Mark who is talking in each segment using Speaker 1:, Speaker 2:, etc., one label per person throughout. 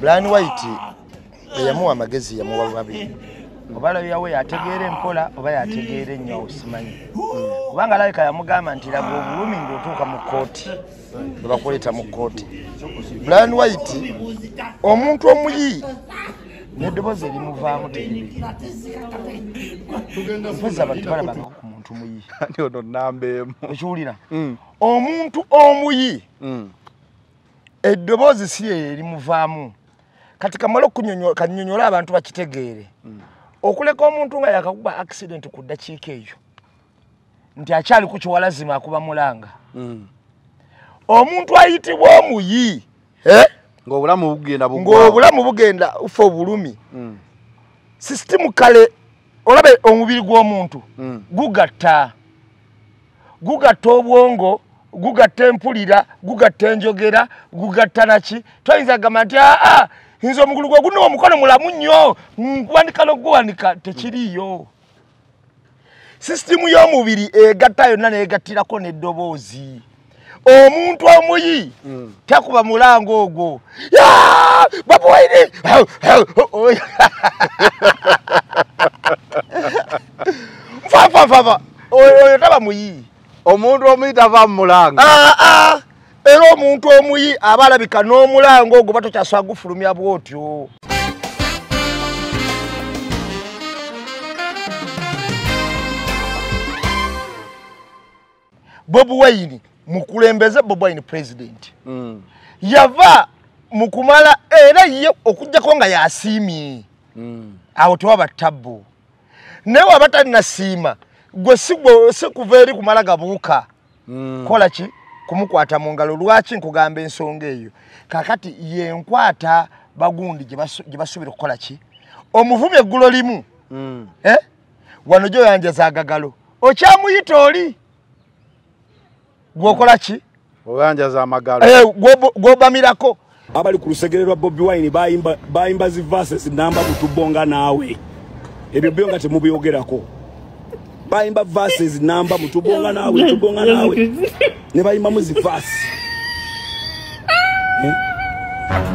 Speaker 1: Brian White yamuwa amagezi yamuwa babiri. Obala yawe yategeere mpola oba yategeere nnyo simanyi. Kubanga alabika yamugamba nti laga obulumi ng'otuuka mu kkooti. Bwe bakuleeta mu kkooti. Brian White omuntu omuyi n'eddoboozi erimuvaamu teribi. Mpoza abantu balabanga ku muntu muyi.
Speaker 2: Ono nambeemu.
Speaker 1: Okiwulira? Omuntu omuyi eddoboozi si erimuvaamu. Kati kamala kanyonyola abantu bakitegeere. Okuleka omuntu nga yakakuba accident ku ddakiika eyo nti akyali ku kiwalazima akuba mulanga. Omuntu ayitibwa omuyi
Speaker 2: ng'obulamu
Speaker 1: bugenda ufa obulumi. System kale olabe omubiri gw'omuntu gugatta obwongo, gugatta empulira, gugatta enjogera, gugatta naki. Toyinza gamba nti nze omugulu gwe guno omukono mulamu nnyo nkuwanika n'okuguwanika tekiriyo. Sisitimu y'omubiri egatta yonna n'egattirako n'eddoboozi. Omuntu omuyi takuba mulango ogwo. Bobi Wine nfa oyo taba muyi.
Speaker 2: Omuntu omuyi tava mu mulango.
Speaker 1: Era omuntu omuyi aba alabika n'omulango ogwo batokyaswa gufulumya bw'otyo. Bobi Wine mukulembeze Bobi Wine president. Yava mukumala era ye okujjako nga yasiimye. Awo tewaba tabbu. Naye wabata nasiima gwe sikuva eri kumala gabuuka. Kola ki? Kumukwata mu ngalo. Lwaki nkugamba ensonga eyo? Kakati yenkwata bagundi gye basubira okukola ki? Omuvumi eggulo limu. Wano gyo yanjaza agagalo. Okyamuyita oli. Gwokola ki?
Speaker 2: Oyanjaza amagalo.
Speaker 1: Gwobamirako.
Speaker 3: Abali ku lusegere lwa Bobi Wine bayimba zi verses namba mutubonga naawe. Ebyo byonga temubyogerako. Bayimba verses namba mutubonga naawe, tubonga naawe. Ne bayimba muzi verse.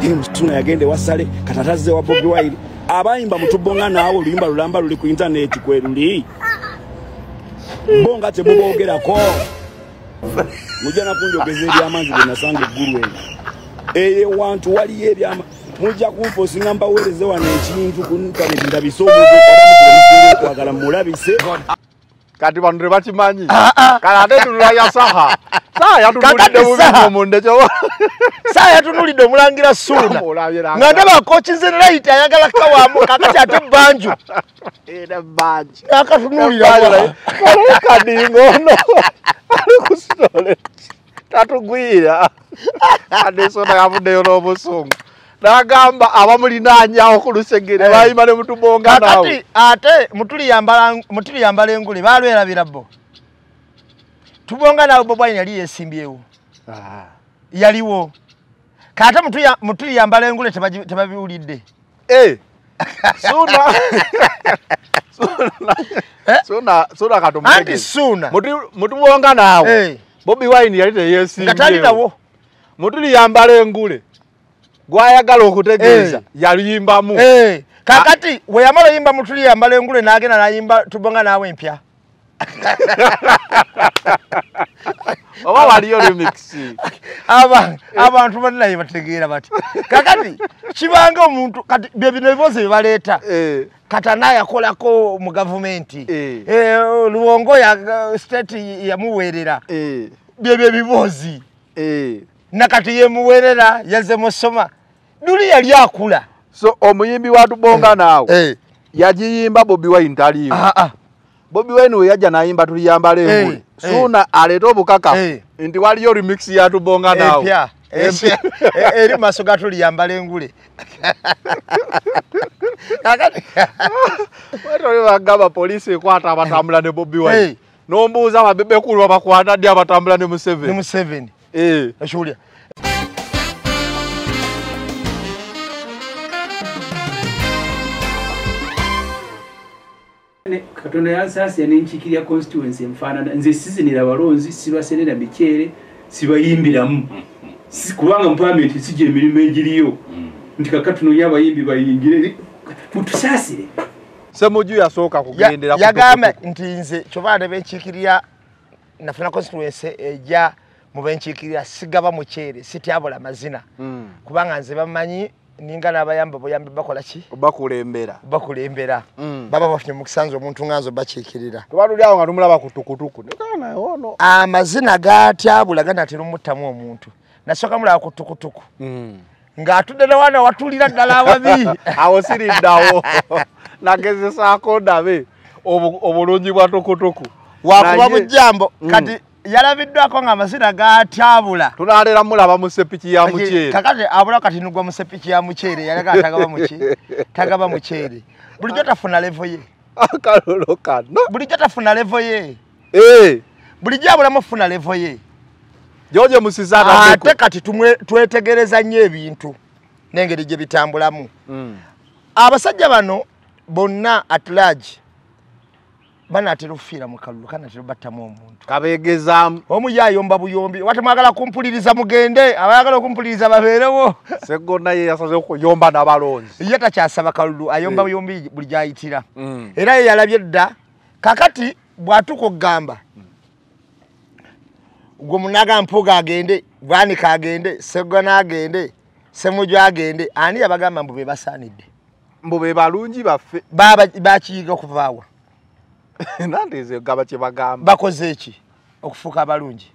Speaker 3: Mutuna yagende wasale katataze wa Bobi Wine. Abayimba mutubonga naawe luyimba lulamba luli ku internet kweruli. Bonga temubogerako. Mujana kunjogeza ebyamanzi bwe nasanga eggulu eyo. Wantu waliyo ebyama mujja kumposi ngamba wereze wano ekintu ku internet ndabise omuntu kwagala mulabise.
Speaker 2: Kati bantu tebakimanyi. Kala ate tunula ya saha. Saha yatunulidde bubi munde kyo.
Speaker 1: Saha yatunulidde omulangira Ssuuna. Nga ndaba kochi Zenerator ayagala kawamu kakati ate banju.
Speaker 2: Era banju.
Speaker 1: Akatunulira
Speaker 2: kadingo ono. Kusitole. Tatugwira. Adesona yavuddeyo n'obusungu. Nagamba abamulinanyawo ku lusegere bayima ne mutubonga nawe.
Speaker 1: Ate mutuli yambala engule balwerabira bo. Tubonga nawe Bobi Wine yali yesimbyewo. Yaliwo. Kata mutuli yambala engule tebabiwulidde.
Speaker 2: Suna katumugege.
Speaker 1: Anti Ssuuna.
Speaker 2: Mutubonga nawe. Bobi Wine yali teyesimbyewo.
Speaker 1: Katalinawo.
Speaker 2: Mutuli yambala engule. Gwayagala okutegeeza yaliyimbamu.
Speaker 1: Kakati we yamala yimba mutuli yambala engule n'agenda n'ayimba tubonga naawe empya.
Speaker 2: Oba waliyo remix.
Speaker 1: Abantu banaye bategeera bati. Kakati kibanga omuntu kati bye bino ebiboze bye baleeta. Katana yakolako mu gavumenti. Luwongo ya state yamuweerera. Bye bibozi. Nakati yemuweerera yaze musoma. Duli yali akula.
Speaker 2: So omuyimbi wa tubonga nawe. Yajiyimba Bobi Wine taliimba. Bobi Wine we yajja nayimba tuliyambala engule. Ssuuna aleeta obukaka nti waliyo remix ya tubonga nawe.
Speaker 1: Eri maso gatuliyambala engule.
Speaker 2: Wetole bagamba poliisi ekwata abatambula ne Bobi Wine. Nombuuza ababebekulu abakwata ddi abatambula ne Museveni.
Speaker 1: Eshulia.
Speaker 4: Katonda yansasi yanenchikirya constituency mfana nze sizinira balonzi sibasenera mikyere sibayimbiramu kubanga mpameti sije emirimu egiriyo nti kakatuno abayimbi bayingire mutusasire
Speaker 2: Semuju yasooka kugendera
Speaker 1: yagamba nti nze kyobande benchikirira nafuna constituency eja mu benchikirira sigaba muchere sityabula mazina kubanga nze bamanyi ninga nabayamba boyambe bakola ki bakulembera baba bafunye mukisanzo omuntu nganzo bachikirira
Speaker 2: kubaluli awo nga tumulaba kutukutuku nekana ono
Speaker 1: amazina gatyabula ganatera omutamu omuntu nasoka mulaba kutukutuku nga atudde wana watulira ddala ababi
Speaker 2: awo sirindawo nagezesaako ndabe obulungi bwa tukutuku
Speaker 1: wakuba bujambo kati yalabiddwako nga amazina gatyabula
Speaker 2: tunalera mulaba mu sepiki ya mucere
Speaker 1: kakati abula kati nugwa mu sepiki ya mucere yalaga tagaba mucere bulijjo tafuna level ye
Speaker 2: akalolo kano
Speaker 1: bulijjo tafuna level ye bulijjo abula mufuna level ye
Speaker 2: George Musizana
Speaker 1: ate kati twetegereza nnyo ebintu n'engeri gye bitambulamu abasajja bano bonna at large banatera okufiira mu kalulu kanatera battamu omuntu
Speaker 2: kabegezaamu
Speaker 1: omu yayomba buyombi watemwagala kumpuliriza mugende abayagala okumpuliriza babeerewo
Speaker 2: Segona ye yasaze okuyomba n'abalonzi
Speaker 1: ye takyasaba kalulu ayomba buyombi buli gyayitira era ye yalabye dda kakati bw'atuuka okugamba gwe munaga mpuga agende Bwanika agende Segona agende Semuju agende ani yabagamba mbu be basaanidde
Speaker 2: mbu be balungi baffe
Speaker 1: bakiyiga okuvaawa
Speaker 2: nandeze gaba kye bagamba
Speaker 1: bakoze eki okufuuka abalungi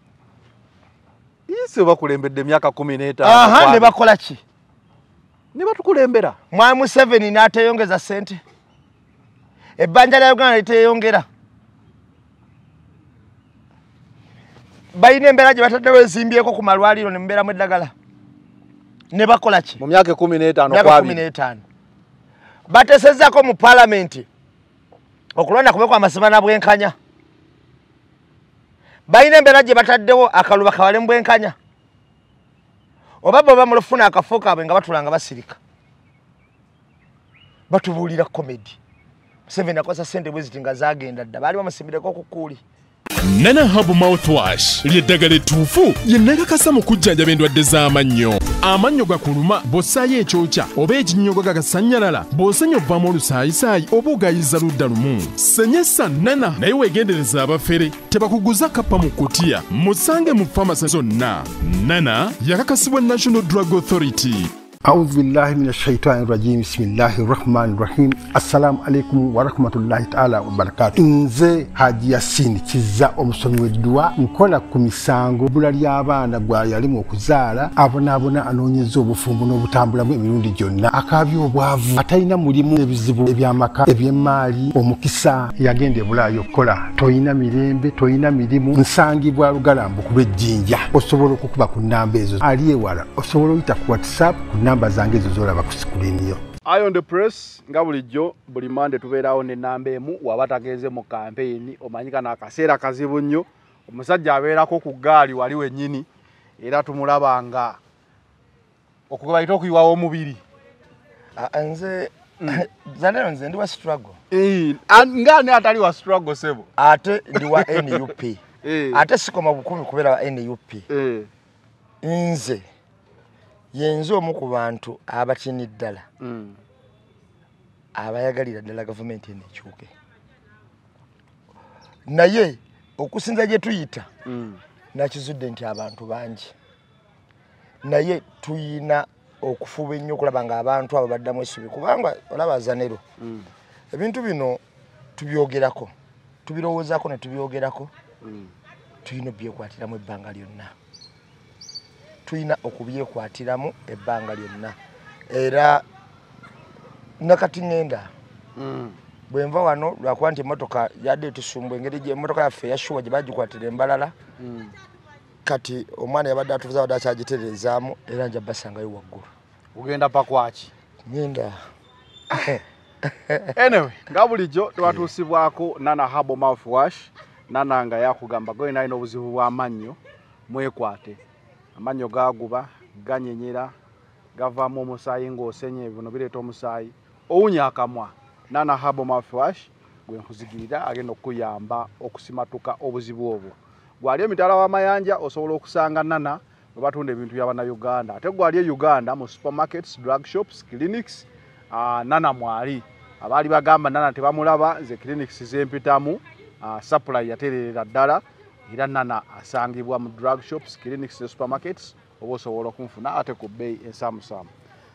Speaker 2: ise bakulembedde emyaka 15
Speaker 1: aha ne bakola ki
Speaker 2: ne batukulembera
Speaker 1: Mwami 7 n'ateyongeza sente ebbanja lya Uganda liteyongera bayina embeera gye bataddewo ezimbyeko ku malwaliro ne mbeera mu eddagala ne bakola ki
Speaker 2: mu myaka 15
Speaker 1: batesezzaako mu palamenti okulonda kubekwa amasima na bwenkanya bayina embeera gye bataddewo akaluba kawale mu bwenkanya oba bo bamulufuna akafo kaabwe nga batulanga basirika batubuulira komedi Museveni akosa sente bwe ziti nga zaagenda dda baali bamusimbireko ku kuuli
Speaker 5: Nana Herbal Mouthwash lyeddagala ettuufu lye nakakasa mu kujjanjaba endwadde z'amannyo. Amannyo gakuluma bw'ossaayo ekyokya oba ekinnyogo gagasanyalala bw'osenya ovaamu olusaayisaayi oba ogayiza ludda lumu. Senyesa Nana naye weegendereza abafere tebakuguza kappa mu kkutiya musange mu famasi zonna. Nana yakakasibwa National Drug Authority.
Speaker 6: أعوذ بالله من الشيطان الرجيم بسم الله الرحمن الرحيم السلام عليكم ورحمة الله تعالى وبركاته nze Haji Yasin kiza omusomi w'eddwa nkola ku misango bula ly'abaana gwa yalimu okuzaala abonaabona anoonyeza obufumbo n'obutambulamu emirundi gyonna akaabya obwavu atalina mulimu ebizibu eby'amaka eby'emmaali omukisa yagenda e Bulaayi okukola toyina mirembe toyina mirimu nsangibwa Lugalambo ku lw'ejjinja osobola okukuba ku nnamba ezo ali ewala osobola oyita ku WhatsApp ku namba zange ezo zolaba ku sikulini yo.
Speaker 2: Ion the Press nga bulijjo buli mande tubeerawo ne namba emu waba tagenze mu campaign omanyika n'akaseera kazibu nnyo omusajja abeerako ku ggaali wali wennyini era tumulabanga okubayita okuyiwawo omubiri
Speaker 1: nze zanero nze ndi wa struggle
Speaker 2: ngani atali wa struggle sebo
Speaker 1: ate ndi wa NUP ate sikoma bukumi kubeera wa NUP nze yenzo omu ku bantu abatini ddala abayagalira ddala gavumenti eno ekyuke naye okusinza gye tuyita nakizudde nti abantu bangi naye tuyina okufuba ennyo okulaba nga abantu abo baddamu essubi kubanga olaba Zanero ebintu bino tubyogerako tubirowoozaako ne tubyogerako tuyina obyekwatiramu ebbanga lyonna tuyina okubyekwatiramu ebbanga lyonna era nakati ngenda bwenva wano lwakuba nti emmotoka yadde etusumbwa engeri gye emmotoka yaffe yashuwa gye bagikwatira embalala kati omwana yabadde atuvuza wadde akyagitereezaamu era nja basangayo waggulu
Speaker 2: ugenda pakwaki
Speaker 1: ngenda
Speaker 2: anyway nga bulijjo twatuusibwako Nana Herbal Mouthwash Nana nga yakugamba gwe nalina obuzibu bw'amannyo mwekwate amannyo gaguba ganyenyera gavaamu omusaayi ng'osenye bino bireeta omusaayi owunya akamwa Nana Herbal Mouthwash gwe nkuzigirira agenda okuyamba okusimatuka obuzibu obwo gwali emitala w'amayanja osobola okusanga Nana webatunda ebintu by'abana Uganda ate gwali Uganda mu supermarkets drug shops clinics nana mwali abali bagamba nana tebamulaba nze clinics zempitamu supply yaterera ddala era nana asangibwa mu drug shops clinics ne supermarkets oba osobola okunfuna ate ku bbeeyi ensamusamu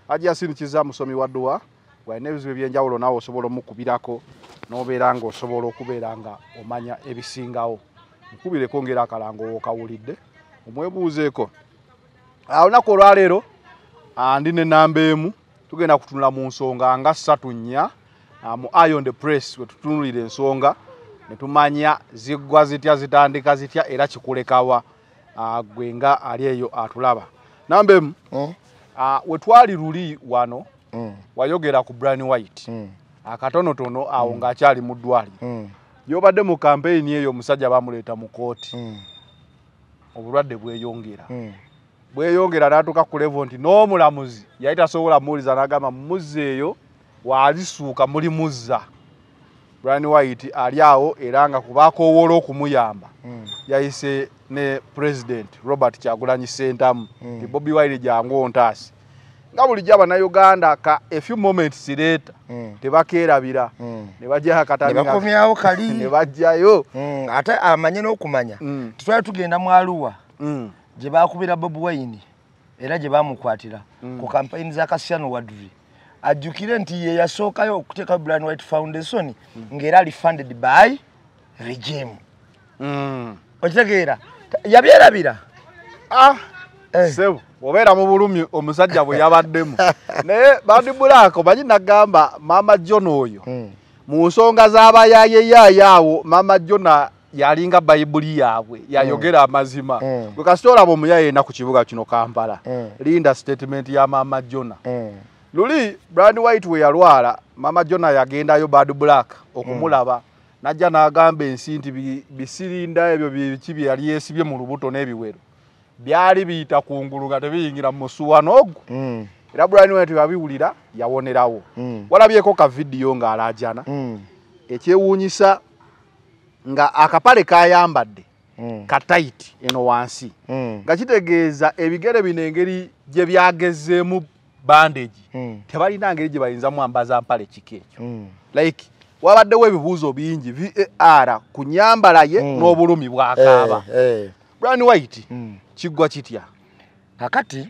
Speaker 2: Hajji Yassin Kizza musomi wa dduwa gwalina ebizibu ebyenjawulo naawe osobola omukubirako n'obeera ng'osobola okubeera nga omanya ebisingawo mukubireko ngera akalango wokawulidde omwebuuzeeko olunaku olwaleero ndi ne namba emu tugenda kutunula mu nsonga nga 3 mu Iron the Press we tutunulira ensonga ne tumanya ziggwa zitya zitandika zitya era kikulekawa gwe nga ali eyo atulaba namba emu we twali luli wano wayogera ku Brian White akatonotono awo ng'akyali mu ddwaliro yobadde mu campaign eyo omusajja bamuleeta mu kooti obulwadde bweyongera n'atuuka ku level nti n'omulamuzi yali tasobola muwuliza n'agamba muzzeeyo walisuuka muli muzza Brian White ali awo era nga kubaakowoola okumuyamba yayise ne President Robert Kyagulanyi Ssentamu nti Bobi Wine jangu ontaasi nga bulijjo Abannayuganda ka a few moments later tebakeerabira ne bajja akatani
Speaker 1: ne bakomyawo kali
Speaker 2: ne bajjayo
Speaker 1: ate amanye n'okumanya tutwali tugenda mu Arua gye baakubira Bobi Wine era gye baamukwatira ku campaign za Kasiyano Wadri ajjukire nti ye yasookayo okuteeka Brian White Foundation ng'era ali funded by regime okitegeera yabyerabira
Speaker 2: sebo obeera mu bulumi omusajja bwe yabaddemu naye Bandi Black omanyi nagamba Mama John oyo mu nsonga z'abayayeyaawo Mama John yalinga Bayibuli yaabwe yayogera amazima gwe kasitola bomuyaye na ku kibuga kino Kampala linda statement ya Mama John luli Brian White we yalwala Mama John yagendayo Bandi Black okumulaba najja n'agamba ensi nti bisirinda ebyo bikibi yali yeesibye mu lubuto n'ebiwero byali biyita kungulu nga tebiyingira mu musuwa n'ogwo era Brian White yabiwulira yawonerawo walabyeko ka video ng'alaajana ekyewuunyisa nga akapale kayambadde kataiti eno wansi nga kitegeeza ebigere bino engeri gye byagezeemu bandage tebalina ngeri gye bayinza mwambaza mpale kikeekyo like wabaddewo ebibuuzo bingi VAR ku nyambala ye n'obulumi bw'akaaba Brian White kiggwa kitya
Speaker 1: kakati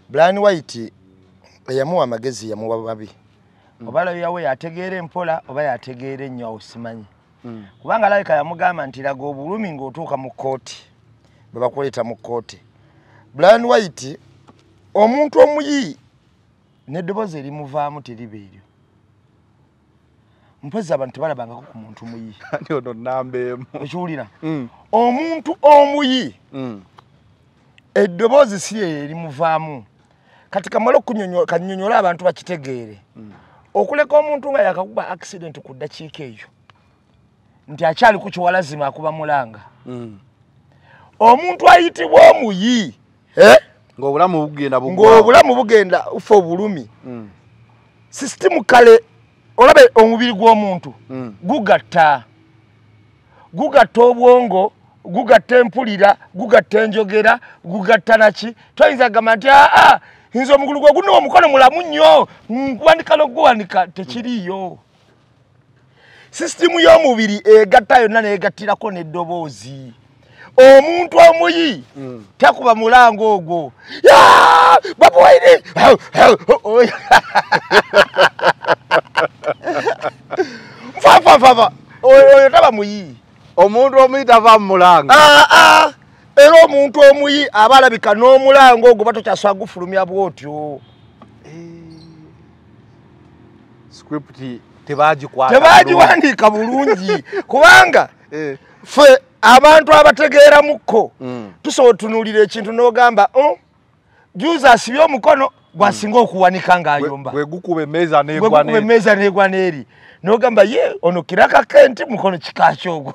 Speaker 1: Brian White eyamuwa amagezi yamuwa babi obala yawe yategeera empola oba yategeera ennyo osimanyi kubanga alabika yamugamba nti laga obulumi ng'otuuka mu kooti bwe bakuleeta mu kooti Brian White omuntu omuyi n'eddoboozi erimuvaamu teriba eryo mpozzi abantu balabangako ku muntu muyi
Speaker 2: ono namba emu
Speaker 1: ekiwulira omuntu omuyi eddoboozi si erimuvaamu kati kamala kanyonyola abantu bakitegeere okuleka omuntu nga yakakuba accident ku ddakiika eyo nti akyali ku kiwalazima akuba mulanga omuntu ayitibwa omuyi ng'obulamu bugenda ufa obulumi sisitimu kale olabe omubiri gw'omuntu gugatta obwongo gugatta empulira gugatta enjogera gugatta naki toyinza gamba nti nze omugulu gwe guno omukono mulamu nnyo nkuwanika n'oguwanika tekiriyo sisitimu y'omubiri egatta yonna neegattirako n'eddoboozi omuntu omuyi takuba mulango ogwo Bobi Wine fafa oyo taba muyi
Speaker 2: omuntu omuyi tava mu mulango
Speaker 1: era omuntu omuyi aba alabika n'omulango ogwo batokyaswa gufulumya bwotyo
Speaker 2: script tebagiwandiika
Speaker 1: bulungi kubanga fe abantu abategeera mukko tusobola tunuulira ekintu n'ogamba juuzi asibye omukono gwasinga okuwanika ng'ayomba
Speaker 2: gwe gukuba emmeeza
Speaker 1: n'egwa n'eri n'ogamba ye ono kirakake nti mukono kikakyo ogwo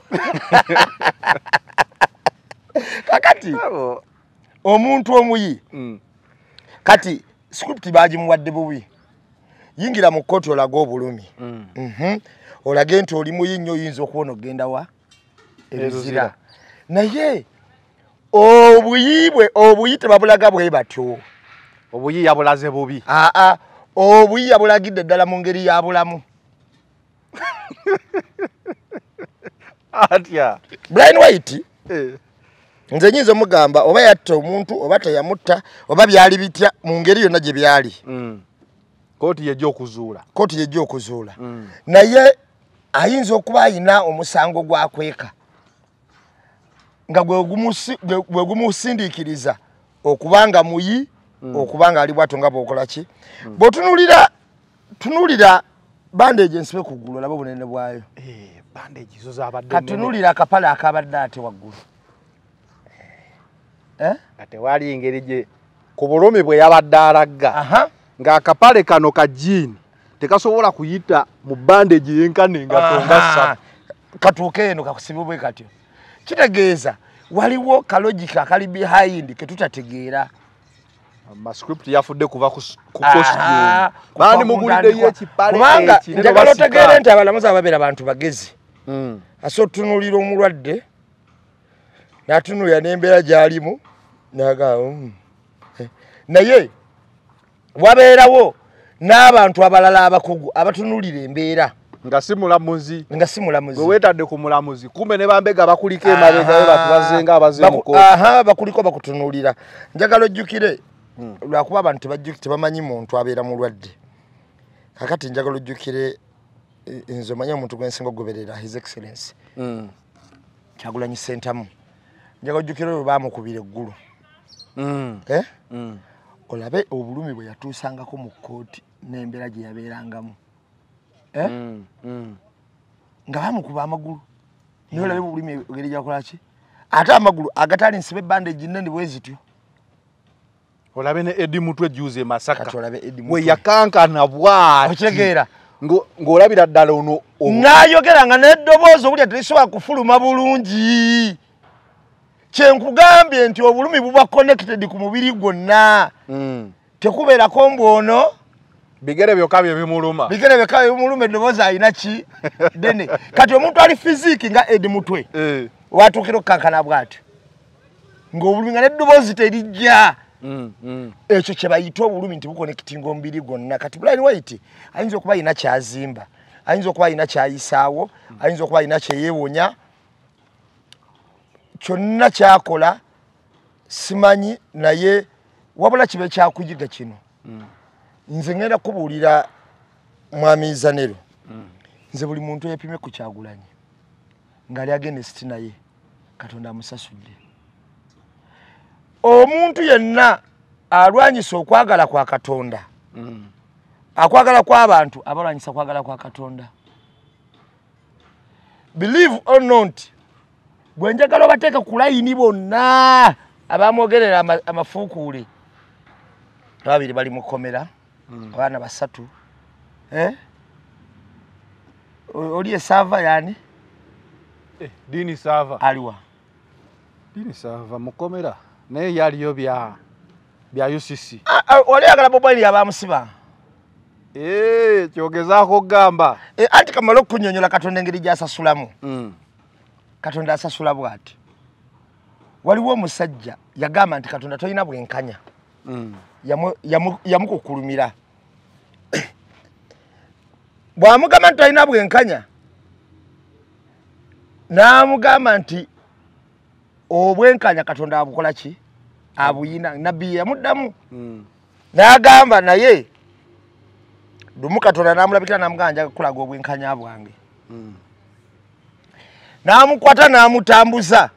Speaker 1: kakati omuntu omuyi kati script bagimuwadde bubi yingira mu kkooti olaga obulumi olage nti oli muyi nnyo oyinza okubona okugenda wa ebizira naye obuyite babulaga bwe batyo.
Speaker 2: Obuyi yabulaze bubi.
Speaker 1: Obuyi yabulagidde ddala mu ngeri ya bulamu.
Speaker 2: Atya.
Speaker 1: Brian White. Nze nyinza mugamba oba yatta omuntu oba teyamutta oba byali bitya mu ngeri yonna gye byali.
Speaker 2: Kooti yejja okuzuula.
Speaker 1: Naye ayinza okuba ayina omusango gwakweka nga gwe gumusindiikiriza okubanga muyi okubanga ali bwato nga bw'okola ki. Bw'otunulira bandage ensibe ku ggulu olaba obunene bwayo.
Speaker 2: Bandage zo zabadde
Speaker 1: katunulira akapale akabadde ate waggulu.
Speaker 2: Ate wali engeri gye ku bulumi bwe yabadde alagga ng'akapale kano ka jean tekasobola kuyita mu bandage yenkane nga tonga
Speaker 1: katuuke eno kakusibwe katyo. Kitegeeza waliwo kalogika kali behind ke tutategeera.
Speaker 2: Script yafudde kuva ku costume. Bani mugulide y'ekipale
Speaker 1: kubanga njagala otegeere nti abalamuzi ababeera abantu bagezi. Aso tunulira omulwadde n'atunulira n'embeera gy'alimu n'agamba naye wabeerawo n'abantu abalala abakugu abatunulira embeera
Speaker 2: nga si mulamuzi.
Speaker 1: Gwe
Speaker 2: weetadde ku mulamuzi kumbe ne bambega bakuliko emabega batu bazenga abaze muko.
Speaker 1: Bakuliko bakutunulira. Njagala ojjukire lwakuba abantu tebamanyi muntu abeera mulwadde. Kakati njagala ojjukire nze omanyi omuntu gwensinga ogoberera His Excellency Kyagulanyi Ssentamu. Njagala ojjukire olwo baamukubira eggulu. Olabe obulumi bwe yatuusangako mu kkooti n'embeera gye yabeerangamu. Nga bamukuba amagulu. Naye olabe obulumi engeri gyakola ki? Ate amagulu agatali nsibe bandage nnene bwe zityo.
Speaker 2: Olabe ne Eddie Mutwe juze Masaka.
Speaker 1: Kati olabe Eddie Mutwe.
Speaker 2: We yakankana bwati.
Speaker 1: Okitegeera.
Speaker 2: Ng'olabira ddala ono.
Speaker 1: N'ayogera nga n'eddoboozi obulya terisobola kufuluma bulungi. Kyenkugambye nti obulumi buba connected ku mubiri gwonna. Tekubeerako mbwono.
Speaker 2: Bigere byokka bye bimuluma.
Speaker 1: Eddoboozi alina ki? Dene. Kati omuntu ali fiziki nga Eddie Mutwe. Watuukira okukankana bw'atyo. Ng'obulumi nga n'eddoboozi terijja. Ekyo kye bayita obulumi nti bukonekitinga omubiri gwonna. Kati Brian White ayinza okuba alina kyazimba, ayinza okuba alina kyayisaawo, ayinza okuba alina kyeyeewonya. Kyonna kyakola simanyi naye wabula kibe kyakuyiga kino. Nze ngenda kubuulira mwami Zanero. Nze buli muntu yeepime ku Kyagulanyi ng'ali against naye Katonda amusasudde. Omuntu yenna alwanyisa okwagala kwa Katonda. Akwagala kw'abantu abalwanyisa kwagala kwa Katonda. Believe or not, bwe njagala obateeka ku layini bonna abamwogerera amafuukuule. Ababiri bali mu kkomera, abaana basatu. Oli esaava yani?
Speaker 2: Dini Sava.
Speaker 1: Aliwa.
Speaker 2: Dini Sava mu kkomera. Naye yaliyo bya UCC.
Speaker 1: Oli agala Bobi Wine abamusiba.
Speaker 2: Kyogezaako gamba.
Speaker 1: Anti kamala okunyonyola Katonda engeri gy'asasulamu. Katonda asasula bw'ati. Waliwo omusajja yagamba nti Katonda tolina bwenkanya. Yamukukulumira. Bw'amugamba nti tolina bwenkanya, n'amugamba nti obwenkanya Katonda abukola ki? Abuyina. Nabbi yamuddamu. N'agamba naye lumu Katonda n'amulabikira n'amugamba njaga kukulaga obwenkanya bwange. N'amukwata n'amutambuza.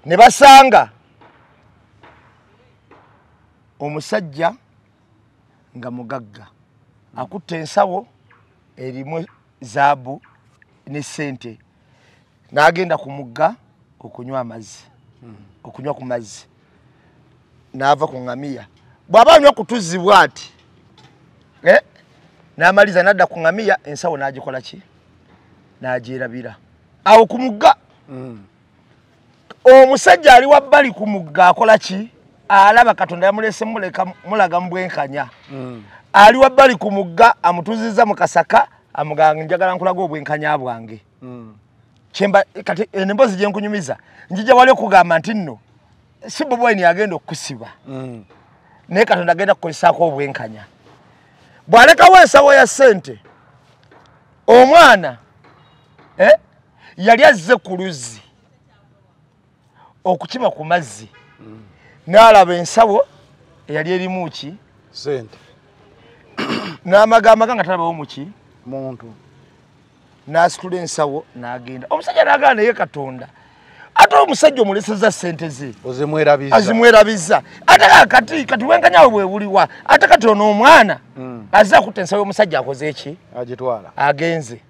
Speaker 1: Ne basanga omusajja nga mugagga akutte ensawo erimu zaabu ne ssente. N'agenda ku mugga okunywa amazzi. Okunywa ku mazzi. N'ava ku ngamiya. Bw'aba anywa ku tuzzi bw'ati. N'amaliza n'adda ku ngamiya, ensawo n'agikola ki? N'agyerabira. Awo ku mugga. Omusajja ali wabbali ku mugga akola ki? Alaba Katonda yamulese mulaga mu bwenkanya. Ali wabbali ku mugga amutuzizza mu kasaka amuganga njagala nkulaga obwenkanya bwange. chemba kati emboozi gye nkunyumiza njija wali okugamba nti nno si Bobi Wine agenda okusiba naye Katonda agenda kukolesaako obwenkanya bw'alekawo ensawo ya ssente omwana yali azze ku luzzi okukima ku mazzi n'alaba ensawo eyali erimu ki
Speaker 2: ssente
Speaker 1: n'amagamba nga talabawo muki
Speaker 2: muntu
Speaker 1: n'asitula ensawo n'agenda omusajja n'agamba naye Katonda ate omusajja omuleseza ssente ze azimwerabiza ate kati wenkanyawe bwe buliwa ate kati ono omwana azze akutta ensawo y'omusajja akoze eki
Speaker 2: agitwala
Speaker 1: agenze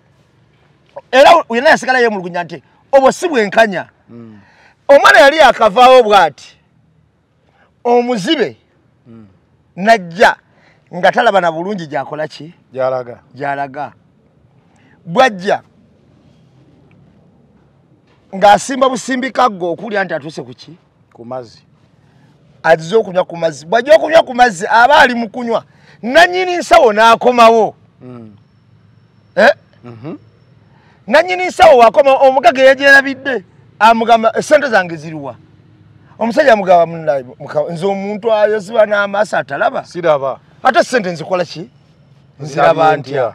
Speaker 1: era yenna yasigala yeemulugunya nti obwo si bwenkanya omwana yali akavaawo bw'ati omuzibe najja nga talaba na bulungi gyakola ki gyalaga bwajja ng'asimba busimbikaggo okulya nti atuuse ku ki
Speaker 2: ku mazzi
Speaker 1: azze okunywa ku mazzi bw'ajja okunywa ku mazzi aba ali mu kunywa nannyini nsawo n'akomawo nannyini nsawo wakomawo omugaga yeegyerabidde amugamba essente zange ziruwa omusajja amugamba munnaye nze omuntu ayoziba n'amaaso atalaba
Speaker 2: siraba
Speaker 1: ate ssente nzikola ki nziraba ntya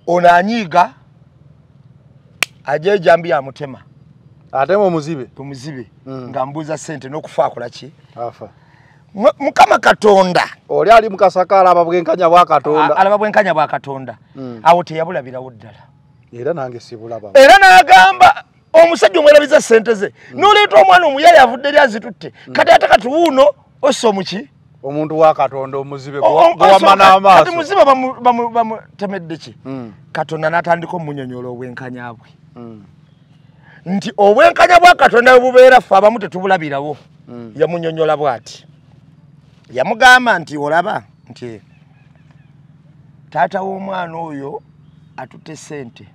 Speaker 1: ono anyiiga ajja ejambi ya mutema
Speaker 2: atema omuzibe
Speaker 1: nga mbuuza ssente n'okufa akola ki afa Mukama Katonda
Speaker 2: oli ali mukasaka alaba bwenkanya bwa Katonda
Speaker 1: awo teyabulabirawo ddala
Speaker 2: era nange sibulaba
Speaker 1: era n'agamba omusajja omwerabiza ssente ze n'oleeta omwana omuyaya avudde eri azitutte kati ate kati wuuno ossa omuki
Speaker 2: omuntu wa Katonda omuzibe gw'awama n'amaaso
Speaker 1: kati muzibe bamutemedde ki Katonda n'atandika omunyonyola obwenkanya bwe nti obwenkanya bwa Katonda bubeera ffe abamu tetubulabirawo yamunyonyola bw'ati yamugamba nti olaba nti taata w'omwana oyo atutte ssente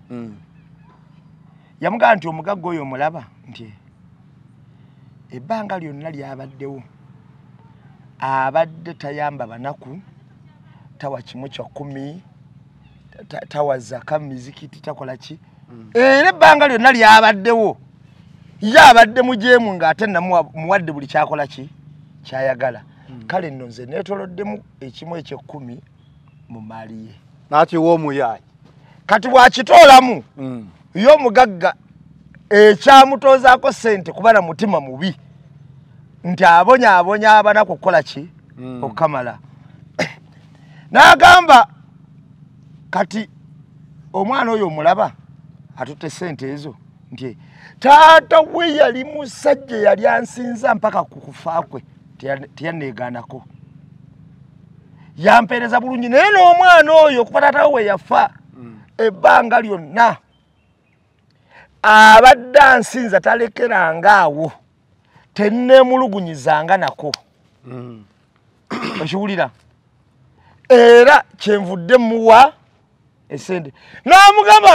Speaker 1: yamugamba nti omugagga oyo omulaba nti ebbanga lyonna lyabaddewo abadde tayamba banaku tawa kimu kya 10 tawa zaka mizikiti takola ki era ebbanga lyonna lyabaddewo yabadde mujeemu ng'ate namuwadde buli kyakola ki kyayagala kale nno nze neetoloddemu ekimu ekye10 mu maali ye
Speaker 2: n'akiwa omuyaayi
Speaker 1: kati bw'akitoolamu ye omugagga ekyamutoozaako ssente kuba na mutima mubi nti abonyaabonya abanaku okukola ki okukamala n'agamba kati omwana oyo omulaba atutte ssente ezo nti taata we yali musajja yali ansinza mpaka ku kufa kwe teyanneegaanako yampeereza bulungi naye n'omwana oyo okuba taata we yafa ebbanga lyonna abadde ansinza talekeranga awo tenneemulugunyizanga nako okiwulira era kyenvudde muwa esente n'amugamba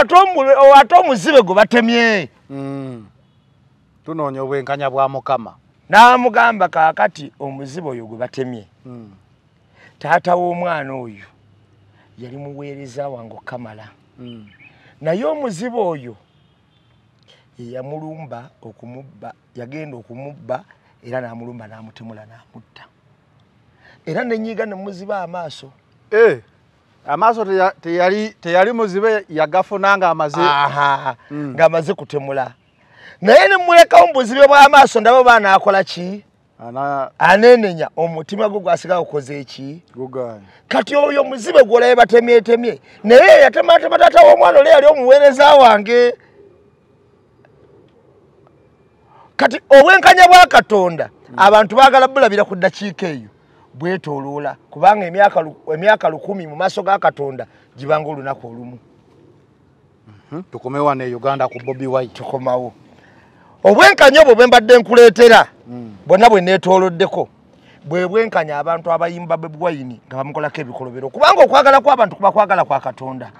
Speaker 1: ate omuzibe gwe batemye
Speaker 2: tunoonya obwenkanya bwa Mukama
Speaker 1: n'amugamba kaakati omuzibe oyo gwe batemye taata w'omwana oyo yali muweereza wange okamala naye omuzibe oyo yamulumba okumubba yagenda okumubba era n'amulumba n'amutemula n'amutta era nenyiga nemuziba amaaso
Speaker 2: amaaso teyali muzibe yagafunanga amaze
Speaker 1: ng'amaze kutemula naye nemulekawo mubuzibe bw'amaaso ndabo baana akola ki anenenya omutima gwe gwasigawo okoze eki kati oyo muzibe gw'olabe batemyetemye naye yatematema taata w'omwana oli yali omuweereza wange kati obwenkanya bwa Katonda abantu baagala bulabira ku ddakiika eyo bwetooloola kubanga emyaka 10 mu maaso ga Katonda gibanga olunaku olumu
Speaker 2: tukomewa ne Uganda ku Bobi Wine
Speaker 1: tukomawo obwenkanya obwo bwe mbadde nkuleetera bonna bwe neetooloddeko bwe bwenkanya abantu abayimba Bobi Wine nga bamukolako ebikolobero kubanga okwagala kw'abantu kuba kwagala kwa Katonda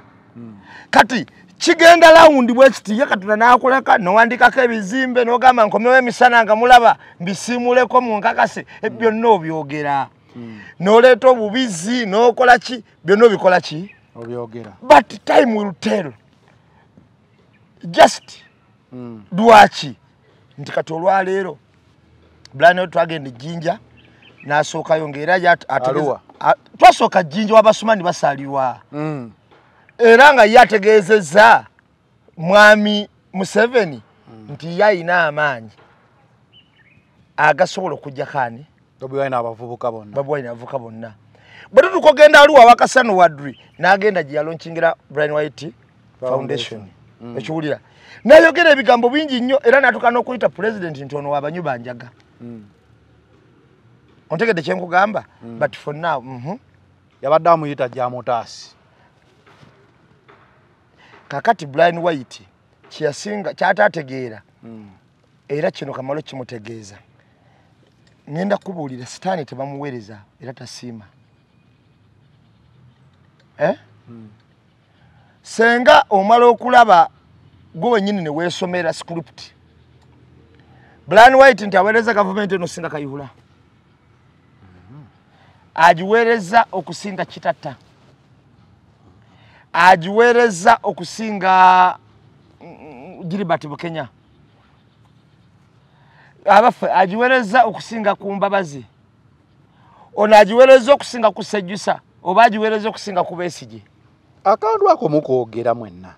Speaker 1: kati kigenda lawundi bwe kiti ye Katonda n'akuleka n'owandikako ebizimbe n'ogamba nkomewo emisana nga mulaba mbisiimuleko mu nkakase byonna obyogera n'oleeta obubizi n'okola ki byonna obikola ki
Speaker 2: obyogera
Speaker 1: but time will tell just dwachi nti kati olwaleero Brian twagenda Jinja nasooka yongera ya ategeza twasooka Jinja wabasumani basalirwa era nga yategezeza mwami Museveni nti yayina amaanyi agasobola okujja kani
Speaker 2: Bobi Wine abavubuka bonna
Speaker 1: bwe tukogenda Arua wakasano wadri nagenda gyalonkingira Brian White Foundation ekiwulira nayogera ebigambo bingi nnyo era natukana okuyita president ntono wabanyu banjaga ontegedde kyenkugamba but for now
Speaker 2: yabadde amuyita Jamotasi
Speaker 1: kakati Brian White kiyasinga kyatategeera era kino kamalo kimutegeeza ngenda kubuulira sitaani tebamuweereza era tasiima senga omala okulaba gwe wennyini ne weesomera script Brian White nti aweereza gavumenti eno singa Kayihura agiweereza okusinga Kitatta agiweereza okusinga Gilbert Bukenya abafe agiweereza okusinga ku Mbabazi ono agiweereza okusinga ku Sejjusa oba agiweereza okusinga ku Besigye
Speaker 2: akantu ako mukoogera mwenna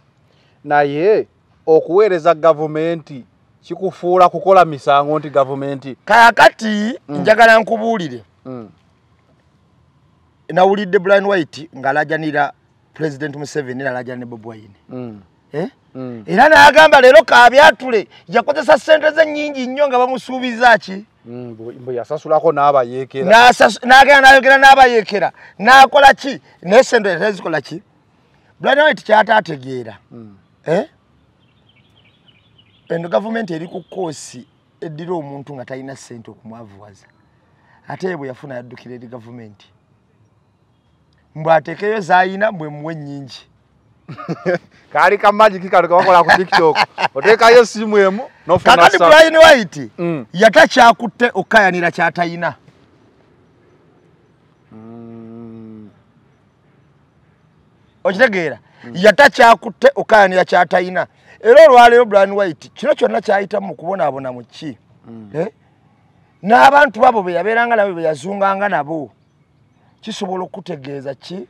Speaker 2: naye okuweereza gavumenti kikufuula kukola misango nti gavumenti
Speaker 1: kakati njagala nkubuulire nawulidde Brian White ngalajanira President Museveni nalajana ne Bobi Wine era n'agamba leero kabyatule yakozesa ssente ze nnyingi nnyo nga bamusuubiza ki
Speaker 2: mbu yasasulako n'abayeekera
Speaker 1: n'agenda n'ayogera n'abayeekera n'akola ki naye ssente tezikola ki Brian White kyataategeera eno gavumenti eri ku kkoosi eddira omuntu nga talina ssente okumwavuwaza ate bwe yafuna yaddukira eri gavumenti mbw ateekeyo z'ayina mbwe muwe nnyingi
Speaker 2: kali ka magic kali kakola ku TikTok otekayo simu emu nofuna
Speaker 1: kakati Brian White yatakyakutte okayanira kyatayina okitegeera yatakyakutte okayanira kyatayina era olwaleero Brian White kino kyonna kyayita mu kubonaabona mu ki n'abantu babo be yabeeranga nabo be yazunganga nabo kisobola okutegeeza ki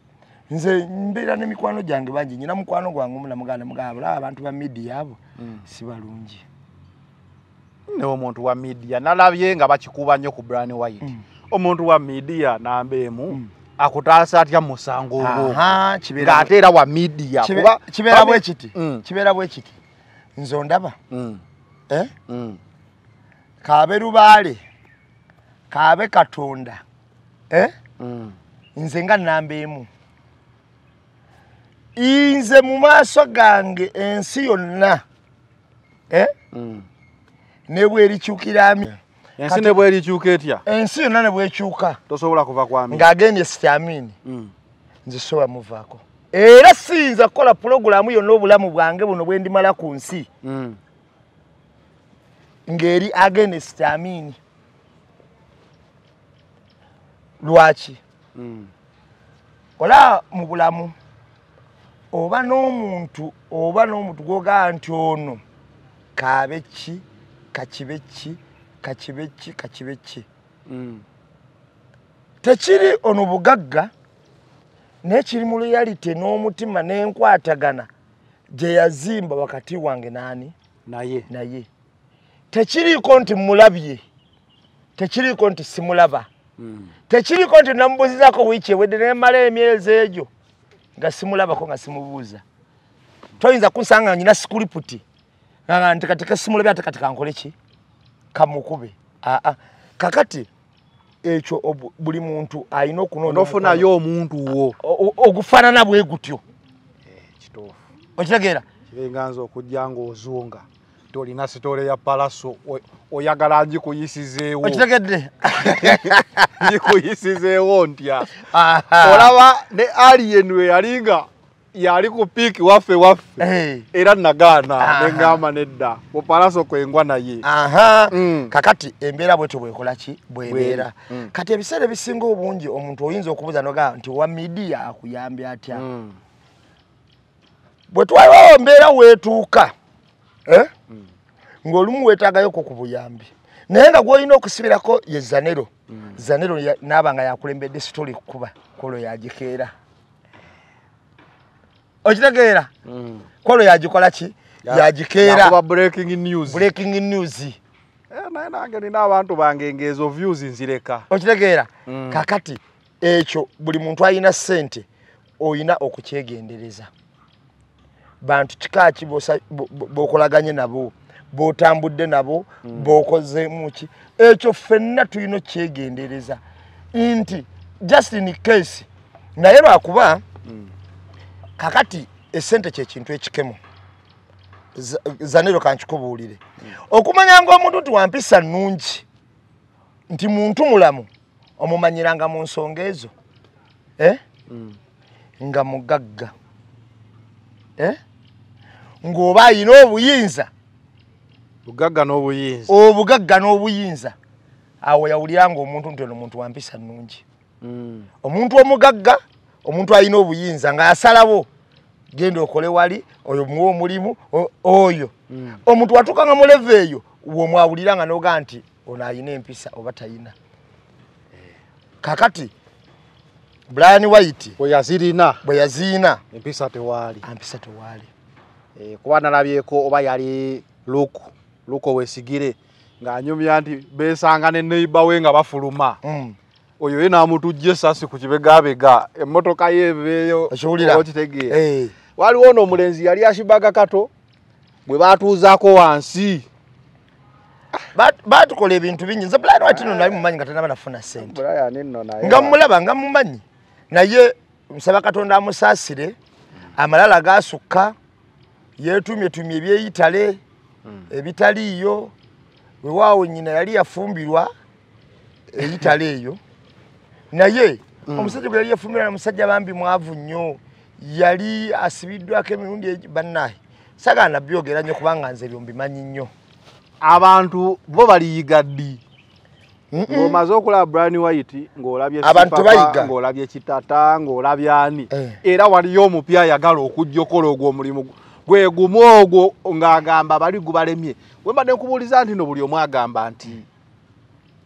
Speaker 1: nze mbeera n'emikwano gyange bangi nyina mukwano gwange omu namuganda mugamba abantu ba media abo si balungi
Speaker 2: n'omuntu wa media nalabye nga bakikuba nnyo ku Brian White omuntu wa media nambeemu akutaasa atya musango ogwo ng'ate era wa media kuba
Speaker 1: kibeera bwe kiti nze ondaba kaabe Lubaale kaabe Katonda nze nga nambeemu inze mu maaso gange ensi yonna ne bwerikyukiraami
Speaker 2: ensi ne bwerikyuka etya
Speaker 1: ensi yonna ne bwekyuka
Speaker 2: tosobola kuva kwami
Speaker 1: ng'agenda esitamiini nze sobola muvaako era siyinza kukola pulogulaamu yonna obulamu bwange buno bwe ndimala ku nsi ng'eri agenda esitamiini lwaki ola mu bulamu oba n'omuntu gwogaa nti ono kaabe ki kakibe ki kakibe ki tekiri ono bugagga n'ekiri mu reality n'omutima n'enkwatagana gye yazimba wakati wange naani naye tekiriiko nti mulabye tekiriiko nti simulaba tekiriiko nti namubuuzizaako wiiki ewedde nemala emyezi egyo nga simulabako nga simubuuza toyinza kunsanga nyina sikuriputi nga ntekateka simulabye ate kati kankole ki kamukube kakati ekyo buli muntu alina okunoonya
Speaker 2: ofunayo omuntu wo
Speaker 1: ogufaanana bwe gutyo
Speaker 2: kituufu
Speaker 1: okitegeera
Speaker 2: kibenganza okujja ng'ozunga tolina sitole ya palaso oyagala njikuyisizeewo
Speaker 1: okitegedde
Speaker 2: njikuyisizeewo ntya olaba ne alien we yalinga yali ku piiki waffe era nagaana neŋŋamba nedda mu palaso kwengwa naye
Speaker 1: kakati embeera bwetyo bwekola ki bwebeera kati ebiseera ebisinga obungi omuntu oyinza okubuuza nogaa nti wa midiya akuyambye atya bwe twaliwo mbeera weetuuka ng'olumu weetaagayo ku buyambi naye nga gw'olina okusibirako ye Zanero Zanero n'aba nga yakulembedde sitoli kukuba kolo yagikeera okitegeera kolo yagikola ki yagikeera
Speaker 2: breaking news naye nange nina abantu bange ngeezo views nzireka
Speaker 1: okitegeera kakati ekyo buli muntu alina ssente oyina okukyegendereza bantu kikaaki b'okolaganye nabo b'otambudde nabo b'okozeemu ki ekyo ffenna tulina okyegendereza nti just in case naye lwakuba kakati essente kyekintu ekikemu Zanero kankikubuulire okumanya ng'omuntu nti wampisa nnungi nti muntu mulamu omumanyiranga mu nsonga ezo nga mugagga ng'oba ayina obuyinza obugagga n'obuyinza awo yawuliranga omuntu nti ono muntu wampisa nnungi omuntu omugagga omuntu alina obuyinza nga yasalawo genda okole wali oyo muwo omulimu oyo omuntu watuuka nga mu level eyo womwawuliranga n'oga nti ono alina empisa oba tayina kakati Brian White
Speaker 2: bwe yazirina empisa tewaali kuba nalabyeko oba yali Luko Wesigire ng'anyumya nti beesanga ne neighbor we nga bafuluma oyo ye n'amutujja essasi ku kibegabega emmotoka yeeveeyo okitegeera waliwo n'omulenzi yali ashibaga kato bwe baatuuzaako wansi
Speaker 1: baatukola ebintu bingi nze Brian White nno nali mumanyi nga tanaba nafuna ssente nga mmulaba nga mumanyi naye nsaba Katonda amusaasire amalala gaasukka yeetumyetumye ebyeyitale ebitaliiyo wewaawo nnyina yali yafumbirwa eyitale eyo naye omusajja gwe yali yafumbirwa na musajja bambi mwavu nnyo yali asibiddwako emirundi bannaye sagana byogera nnyo kubanga nze ebyo mbimanyi nnyo
Speaker 2: abantu bo baliyiga ddi ng'omaze okulaba Brian White ng'olabye ng'olabye kitata ng'olabye ani era waliyo omupya ayagala okujja okola ogwo omulimu gwe gumu ogwo ng'agamba bali gubalemye wembadde nkubuuliza nti no buli omu agamba nti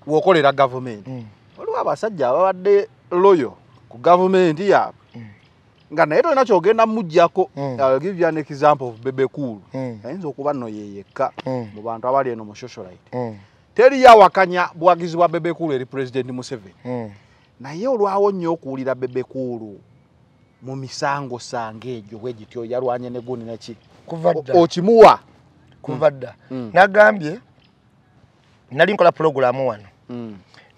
Speaker 2: w'okolera gavumenti waliwo abasajja ababadde loyo ku gavumenti yaabwe nga naye tolina kyogenda mujjako. I'll give you an example of Bebe Cool. Ayinza okuba nno yeyekka mu bantu abali eno mu socialite. Teri yawakanya bwagizi bwa Bebe Cool eri President Museveni. Naye olwawo nnyo okuwulira Bebe Cool mu misango sange egyo bwe gityo yalwanye ne guni naki okimuwa
Speaker 1: kuvadda nagambye nali nkola program wano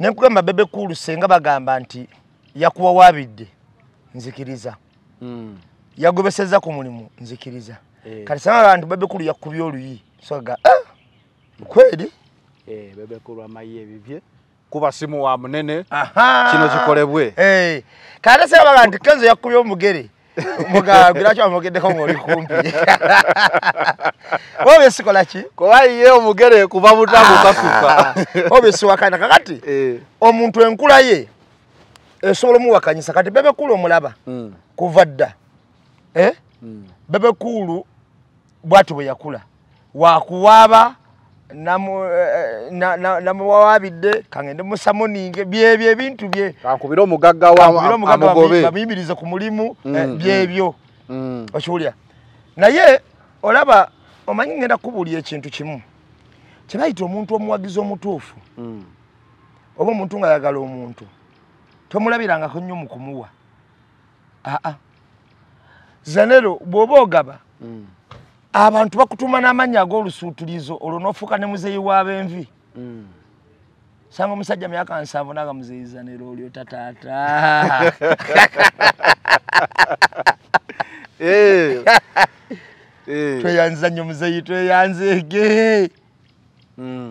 Speaker 1: nenkugamba Bebe Cool senga bagamba nti yakuwa wabidde nzikiriza yagobeseza ku mulimu nzikiriza kati sana abantu Bebe Cool yakubye oluyi soga kweli
Speaker 2: Bebe Cool amaye bibye kuba simu wa munene kino kikolebwe
Speaker 1: kale se baganti kenzo yakubye omugere mugagira cyo amugede ko ngoli kumpi obe sikola ki
Speaker 2: ko bayiye omugere kuba butabu kasuka
Speaker 1: obe siwakana kakati omuntu enkula ye esolo mu wakanyisa kati Bebe Cool omulaba kuvadda Bebe Cool bwatu bwe yakula wakuwaba namu wabidde kangende musamoninge byebye ebintu bye
Speaker 2: akubira omugagga wa amugobe
Speaker 1: babimirize ku mulimu byebyo okiwulya naye olaba omanyi ngenda kubuulya ekintu kimu kibayita omuntu omuwagizi omutuufu oba omuntu nga yagala omuntu tomulabirangako nnyo mu kumuwa Zanero bw'oba ogaba abantu bakutuma n'amannya ag'olusuutulizo olwo n'ofuuka ne muzeeyi w'abenvi sanga omusajja myaka 7 naga muzeeyi Zanero olyo tataata tweyanza nnyo muzeeyi tweyanzeege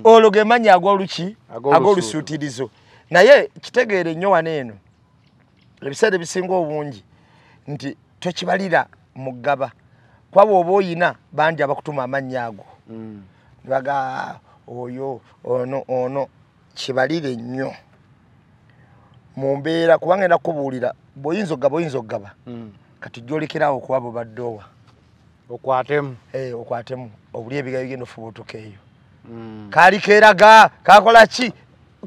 Speaker 1: olwo ge mannya ag'oluki ag'olusuutirizo naye kitegeere nnyo wano eno ebiseera ebisinga obungi nti tokibalira mu ggaba kwabo oba oyina bandi abakutuma amannya ago baga oyo ono kibalire nnyo mu mbeera kubanga ngenda kubuulira boyinza ogaba kati gyolekerawo kuwabo baddowa
Speaker 2: okwatemu
Speaker 1: okwatemu obuli ebigayo bigenda fubutuka eyo kali keraga kakola ki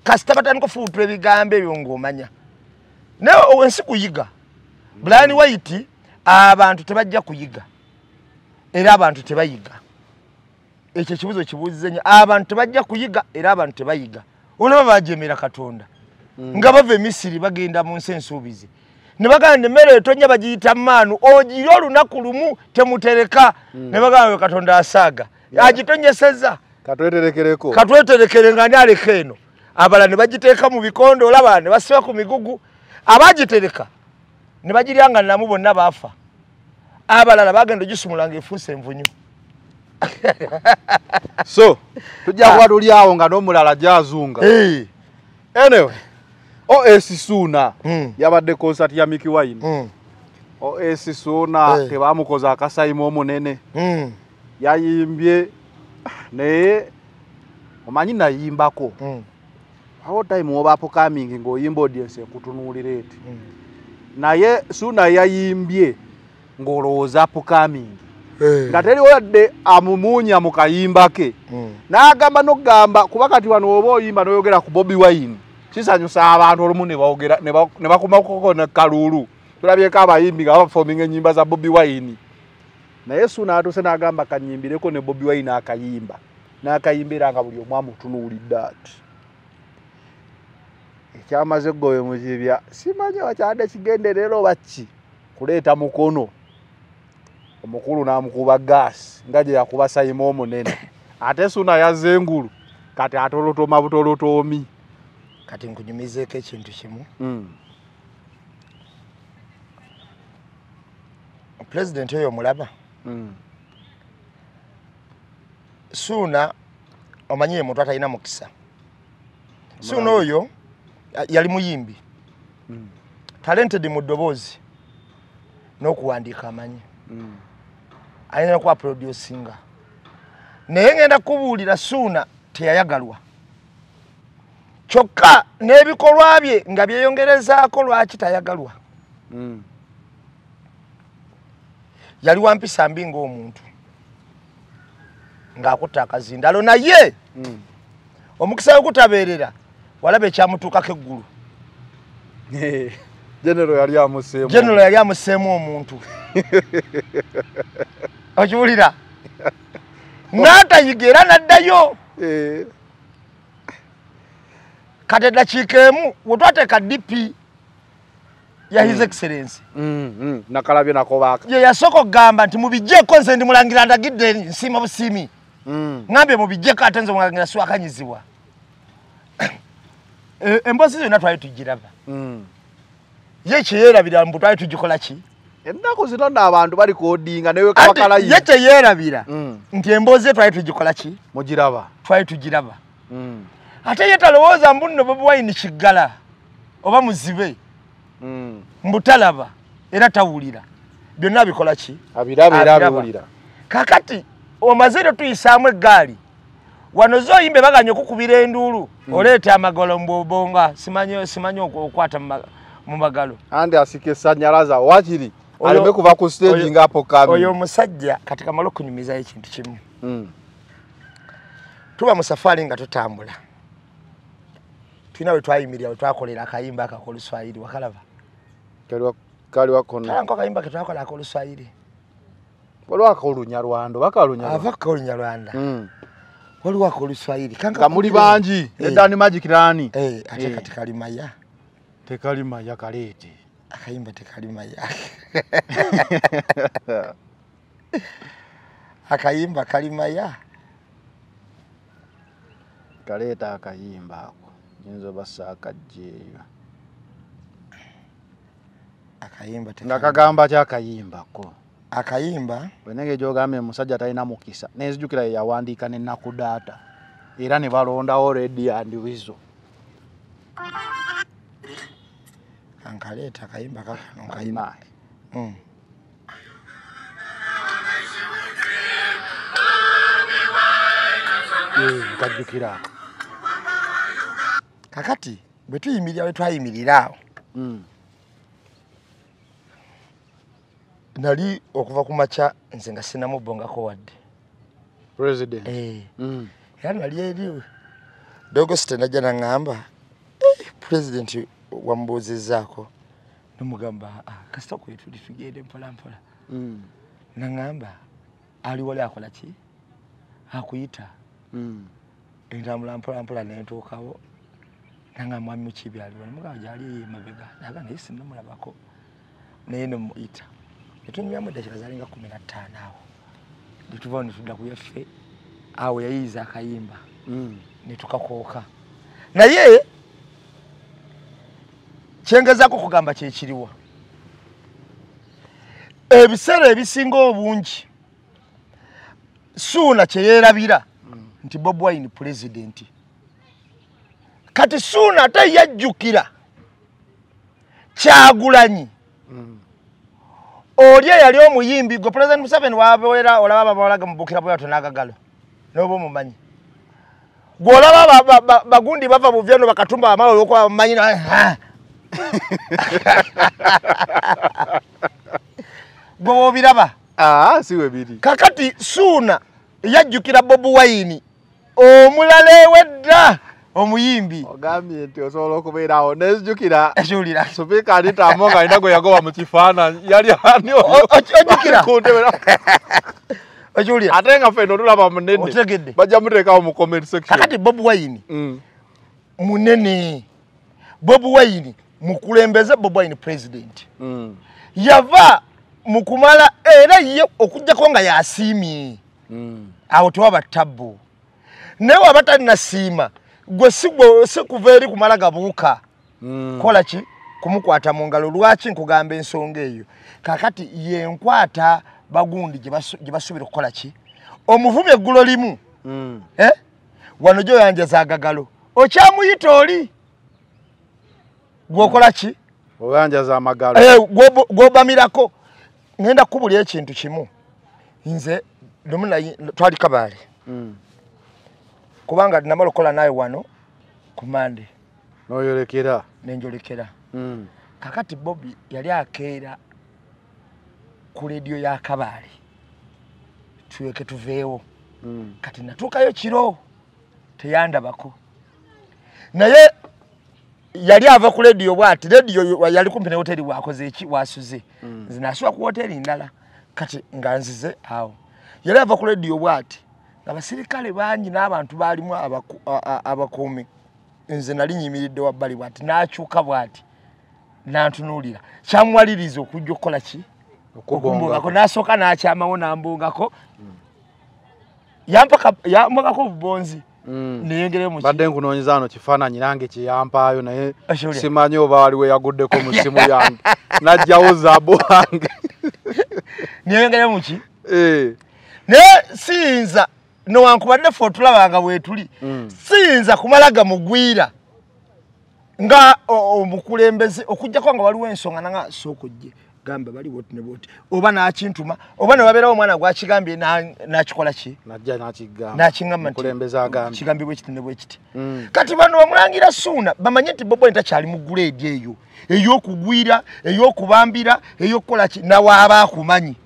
Speaker 1: kasita batandika fubutu ebigambo ebyo ng'omanya naye owensi kuyiga Brian White abantu tebajja kuyiga era abantu tebayiga ekyo kibuzo kibuuzizenye abantu tebajja kuyiga era abantu tebayiga olaba bajemera Katonda nga bava Misiri bagenda mu nsi ensuubizi ne baganda emmere etonya bagiyita maanu ogiri olunaku lumu temutereka ne baganda Katonda asaaga agitonyeseza katweterekere nga ani aleka eno abala ne bagiteeka mu bikondo olaba ne basiba ku migugu abagitereka ne bagiryanga namu bonna baafa abalala bagenda gisumulanga efuuse envunyu
Speaker 2: so tujja kuba tuli awo nga n'omulala gyazunga anyway OS Suna yabadde concert ya Mickey Wine OS Suna tebamukoza akasayimo omunene yayimbye naye omanyi nayimbako awo time oba upcoming ng'oyimba audience ekutunuulira eti naye Suna yayimbye ng'olowooza upcoming nga teri wadde amumuunya mu kayimba ke n'agamba n'ogamba kuba kati wano oba oyimba n'oyogera ku Bobi Wine kisanyusa abantu olumu ne bakumako ne kalulu tulabyeko abayimbi nga baperforminga ennyimba za Bobi Wine naye Suna atuse n'agamba kanyimbireko ne Bobi Wine akayimba n'akayimbira nga buli omu amutunuulidde ati ekyamaze ggowe mu kibya simanyi wakyadde kigenderera oba ki kuleeta mukono omukulu n'amukuba gaasi nga gye yakuba sayimo omunene ate Suna yazze engulu kati atolotoma butolotomi
Speaker 1: kati nkunyumizeeko ekintu kimu President oyo mulaba Suna omanyiye muntu atalina mukisa Suna oyo yali muyimbi talented mu ddoboozi n'okuwandiika amanyi ayina kuba producinga naye ngenda kubuulira Suna teyayagalwa kyokka n'ebikolwa bye nga byeyongerezaako lwaki tayagalwa yali wampisa mbi ng'omuntu ng'akutta akazindalo naye omukisa w'okutabeerera walaba ekyamutuukako eggulu General yali amuseemu omuntu okiwulira n'atayiga era n'addayo kati eddakiika emu wetwateeka DP ya His Excellency
Speaker 2: nakalabye nakobaaka
Speaker 1: ye yasooka okugamba nti mubijjeko nze ndi mulangira ndagidde nsiima busiimi ngambye mubijjeko ate nze mulangira siwakanyizibwa emboozi zonna twali tugiraba ye kyeyeerabira mbu twali tugikola ki
Speaker 2: ennaku zino n'abantu bali kodinga newe kabakala
Speaker 1: ye kyeyeerabira nti emboozi twali tugikola ki
Speaker 2: mugiraba
Speaker 1: twali tugiraba ate ye talowooza mbu nno Bobi Wine kiggala oba muzibe mbutalaba era tawulira byonna bikola ki
Speaker 2: abiraba era abiwulira
Speaker 1: kakati omaze tuyisaamu eggaali wano zoyimbe baganye okukubira enduulu oleeta amagalo mbobonga simanyi okukwata mu magalo
Speaker 2: andi asike essannyalaza wakiri aleme kuva ku stage ng'apo kami
Speaker 1: oyo omusajja kati kamala okunyumizayo ekintu kimu tuba mu safari nga tutambula tulina bwe twayimirira bwe twakolera akayimba ak'Oluswayiri wakalaba
Speaker 2: kali wakona
Speaker 1: nko akayimba ke twakola ak'Oluswayiri
Speaker 2: waliwo ak'Olunyarwanda
Speaker 1: avako Olunyarwanda waliwo ak'Oluswayiri
Speaker 2: nga muli bangi edani magic rani
Speaker 1: ate kati kalimaya
Speaker 2: tekalimaya kaleete
Speaker 1: akayimba tekalimaya akayimba kalimaya
Speaker 2: kaleeta akayimba ako nyinza bassa akajjeeyo
Speaker 1: akayimba
Speaker 2: nga kagamba kyakayimbako
Speaker 1: akayimba
Speaker 2: wenenge gyogambye musajja talina mukisa nezijjukira ye yawandiika n'ennaku data era ne balondawo Reddy and Weasel
Speaker 1: ankaleeta akayimba kakano nkayimba
Speaker 2: kajjukira
Speaker 1: kakati bwe tuyimirira bwe twayimirira awo nali okuva ku macha nze nga sinamubongako wadde
Speaker 2: president
Speaker 1: era nali eri dogo sitenajja nangamba president wambuuzizaako nomugamba kasita kwetu tugende mpola mpola nangamba ali wali akola ki akuyita entambula mpola mpola nentuukawo nanga mwami mukibi aliwo nomugamba gyali yemabega naga naye sinnamulabako naye nomuyita netunywamu eddakiika zalinga 15 awo netuvaawo netudda ku yaffe awo yayiiza akayimba netukakooka naye kyengezaako kugamba kyekiriwa ebiseera ebisinga obungi Suuna kyeyerabira nti Bob Wine president kati Suuna ate yajjukira Kyagulanyi olye yali omuyimbi gwe President Museveni wabeera olaba babalaga mubukira bwato n'agagalo n'obo mumanyi gwolaba bagundi bava buvyano bakatumba amawe okwa manyi gwe obiraba
Speaker 2: siwe biri
Speaker 1: kakati Suuna yajjukira Bob Wine omulala ewedda omuyimbi
Speaker 2: ogambye nti osobola okubeerawo nezijjukira
Speaker 1: ejulira
Speaker 2: supika alitaamo nga alina gwe yagoba mu kifaananyi yali ani
Speaker 1: ojjukira ojulira
Speaker 2: ate nga ffenna tulaba munene bajja muteekawo mu comment section
Speaker 1: kakati Bob Wine munene Bob Wine mukulembeze Bob Wine president yava mukumala era ye okujjako nga yasiimye awo tewaba tabbu naye wabatali nasiima gwe sikuva eri kumala gabuuka kola ki kumukwata mu ngalo lwaki nkugamba ensonga eyo kakati yenkwata bagundi gye basuubira okukola ki omuvumi eggulo limu wano gyo yanjaza agagalo okyamuyita oli gwokola ki
Speaker 2: oyanjaza amagalo
Speaker 1: gwobamirako ngenda kubulya ekintu kimu nze twali Kabaale kubanga namala okukola naye wano ku Monday
Speaker 2: noyolekera
Speaker 1: nenjolekera kakati Bobby yali akeera ku radio ya Kabaale tuweke tuveewo kati natuukayo kiro teyandabako naye yali ava ku radio bwati radio yali kumpi ne hoteli wakoze eki wasuze zinaswa ku hoteli ndala kati nganzize awo yali ava ku radio bwati abasirikale bangi n'abantu balimu abakuumi nze nali nyimiridde wabbali bwati n'akyuka bwati nantunuulira kyamwaliriza okujja okukola ki okumbungako n'asooka n'akyamawo n'ambungako yampakako obubonzi neyongere mu
Speaker 2: badde nkunoonyeza ano kifaananyi nange kiyampaayo naye simanyi oba waliwo yaguddeko mu simu yange najjawo zaabo wange
Speaker 1: neyongere mu ki naye siyinza newankubadde ffe otulabanga bwetuli siyinza kumala gamugwira nga omukulembeze okujjako nga waliwo ensonga nanga sookojje gamba bali boti ne boti oba nakintuma oba ne wabeerawo omwana gwakigambye nakikola ki
Speaker 2: najja nakigamba
Speaker 1: nakingamba
Speaker 2: nti agambye
Speaker 1: kigambibwe kiti ne bwe kiti kati bano bamulangira Suuna bamanye nti Bob Wine takyali mu grade eyo ey'okugwira ey'okubambira ey'okukola ki nawaaba akumanyi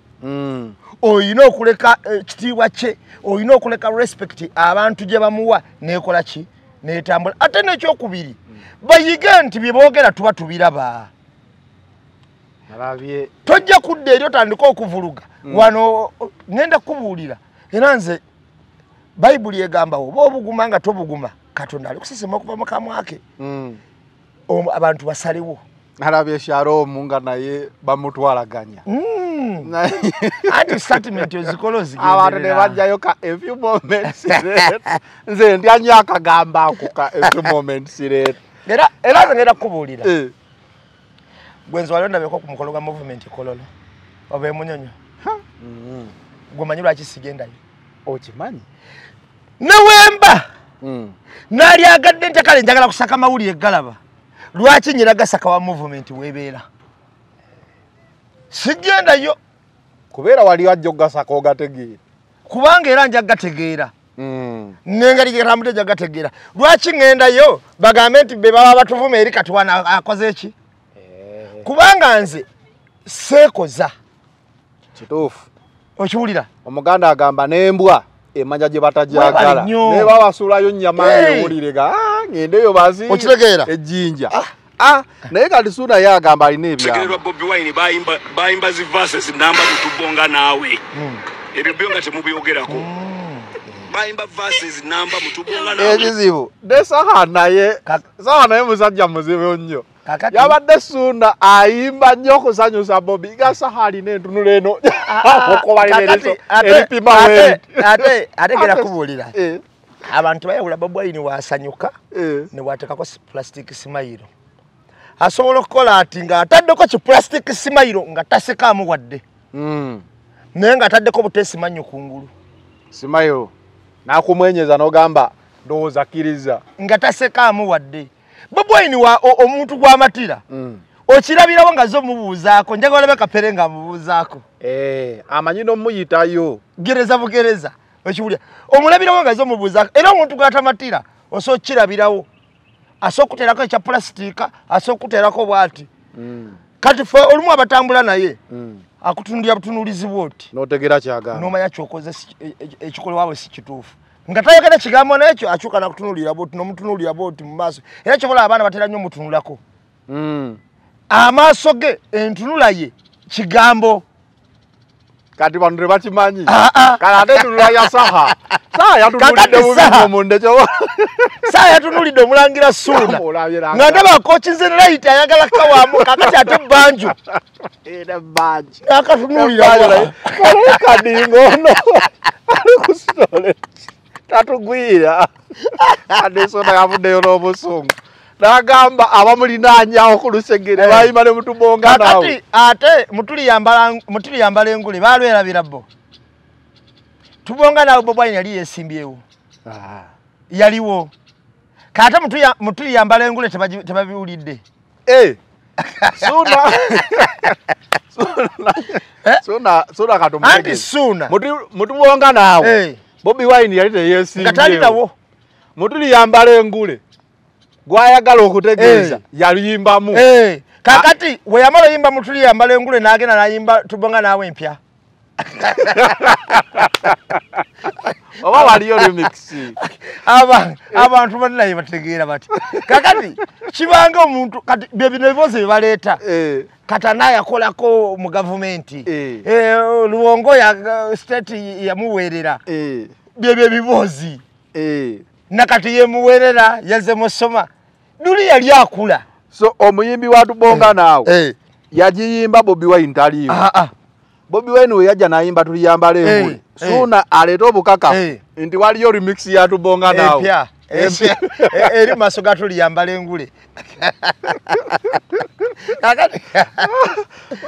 Speaker 1: oyina okuleka kitiibwa kye oyina okuleka respect abantu gye bamuwa nekola ki netambula ate n'ekyokubiri bayige nti bye boogera tuba tubiraba
Speaker 2: nalabye
Speaker 1: tojja kudda eri otandika okuvuluga wano ngenda kubuulira era nze bayibuli egambawo oba obuguma nga tobuguma Katonda ali kusesema okuva mu kamwa ke abantu basalewo
Speaker 2: nalabye Sharon nga naye bamutwalaganya
Speaker 1: anti statement ezikolo zigenderera
Speaker 2: abantu ne bajjayo ka a few moments nze ndyanyo akagamba ako ka a few moments
Speaker 1: era ngenda kubuulira gwenzo walondabeko ku mukolo gwa movement Kololo oba emunyonyo gwe manyi lwaki sigendayo
Speaker 2: okimanyi
Speaker 1: newemba nali agadde nti kale njagala kusaka mawulire galaba lwaki nyina gasaka wa movement webeera sigendayo
Speaker 2: kubeera wali ajjo gasaka ogategeera
Speaker 1: kubanga era nja gategeera nengali geramute nja gategeera lwaki ngendayo bagambe nti be baba batuvume eri kati wana akoze eki kubanga nze sekoza
Speaker 2: Kituufu.
Speaker 1: Okiwulira?
Speaker 2: Omuganda agamba n'embwa emanya gye batajagala. Ne bawasulayo nnyama ewulirega. Ngendeyo bazi.
Speaker 1: Okitegeera?
Speaker 2: Ejjinja. Naye kati Ssuuna ye agamba alina ebyama.
Speaker 3: Tegererwa Bobi Wine bayimba zi verses namba mutubonga naawe. Ebyo byonga temubyogerako. Bayimba verses namba mutubonga naawe.
Speaker 2: Ekizibu. Ne Sahana ye musajja muzibu nnyo. Yabadde Ssuuna ayimba nnyo okusanyusa Bobi nga Sahali n'entunula eno.
Speaker 1: Ate gera kubuulira. Abantu bayawula Bobi Wine wasanyuka ne watekako plastic smile. Asobola okukola ati nga ataddeko ki plastic smile nga tasekaamu wadde. Naye nga ataddeko butesi manyu kungulu.
Speaker 2: Smile. Nakumwenyeza n'ogamba ndowooza akkiriza.
Speaker 1: Nga tasekaamu wadde. Bobi Wine omuntu gw'amatira. Okirabirawo nga zo mubuuzaako njagala olebe Kapere nga mubuuzaako.
Speaker 2: Amanyi n'omuyitayo.
Speaker 1: Gereza bugereza. Okiwulira. Omulabirawo nga zo mubuuzaako. Era omuntu gw'atamatira osobola okukirabirawo. Asobola okuteerako ekya pulasitiika, asobola okuteerako bw'ati. Kati ffe olumu abatambula naye akutundira butunuulizibwa oti.
Speaker 2: N'otegeera kyagamba.
Speaker 1: N'omanya ky'okoze ekikolwawo si kituufu. Nga tayogera kigambo n'ekyo akyuka n'akutunuulira bw'oti n'omutunuulira bw'oti mu maaso. Era kyobola abaana batera nnyo mutunulako. Amaaso ge entunula ye kigambo.
Speaker 2: Kati bano tebakimanyi. Kati ate entunula ya Saha. Saha yatunulidde bubi omunde kyo.
Speaker 1: Saha yatunulidde omulangira Ssuuna. Nga ndaba Coach Nzenerayitt ayagala kawaamu kakati ate Banju.
Speaker 2: Era Banju.
Speaker 1: Akatunulira.
Speaker 2: Kadingo ono. Ali ku stole. Tatugwira. Ade Ssuuna yavuddeyo n'obusungu. Nagamba abamulinaanyawo ku lusegere bayima ne mutubonga nawe.
Speaker 1: Ate mutuli yambala engule balwerabira bo. Tubonga nawe Bobi Wine yali yesimbyewo. Yaliwo. Kate mutuli yambala engule tebabiwulidde.
Speaker 2: Ssuuna katumugege.
Speaker 1: Anti Ssuuna.
Speaker 2: Mutubonga nawe. Bobi Wine yali teyesimbyewo.
Speaker 1: Katandikawo.
Speaker 2: Mutuli yambala engule. Gwayagala okutegeeza yaliyimbamu.
Speaker 1: Kakati we yamala yimba mutuli yambala engule n'agenda n'ayimba tubonga naawe empya.
Speaker 2: Oba waliyo remix.
Speaker 1: Abantu banaye bategeera bati. Kakati kibanga omuntu kati bye bino ebiboze baleeta. Katana yakolako mu gavumenti. Luwongo ya state yamuweerera. Bye bibozi. Nakati yemuweerera yaze musoma. Duli yali akula.
Speaker 2: So omuyimbi wa tubonga naawe. Yagiyimba Bobi Wine taliyo. Bobi Wine we yajja n'ayimba tuliyambala engule. Ssuuna aleeta obukaka nti waliyo remix ya tubonga naawe.
Speaker 1: Eri maaso ga tuliyambala engule.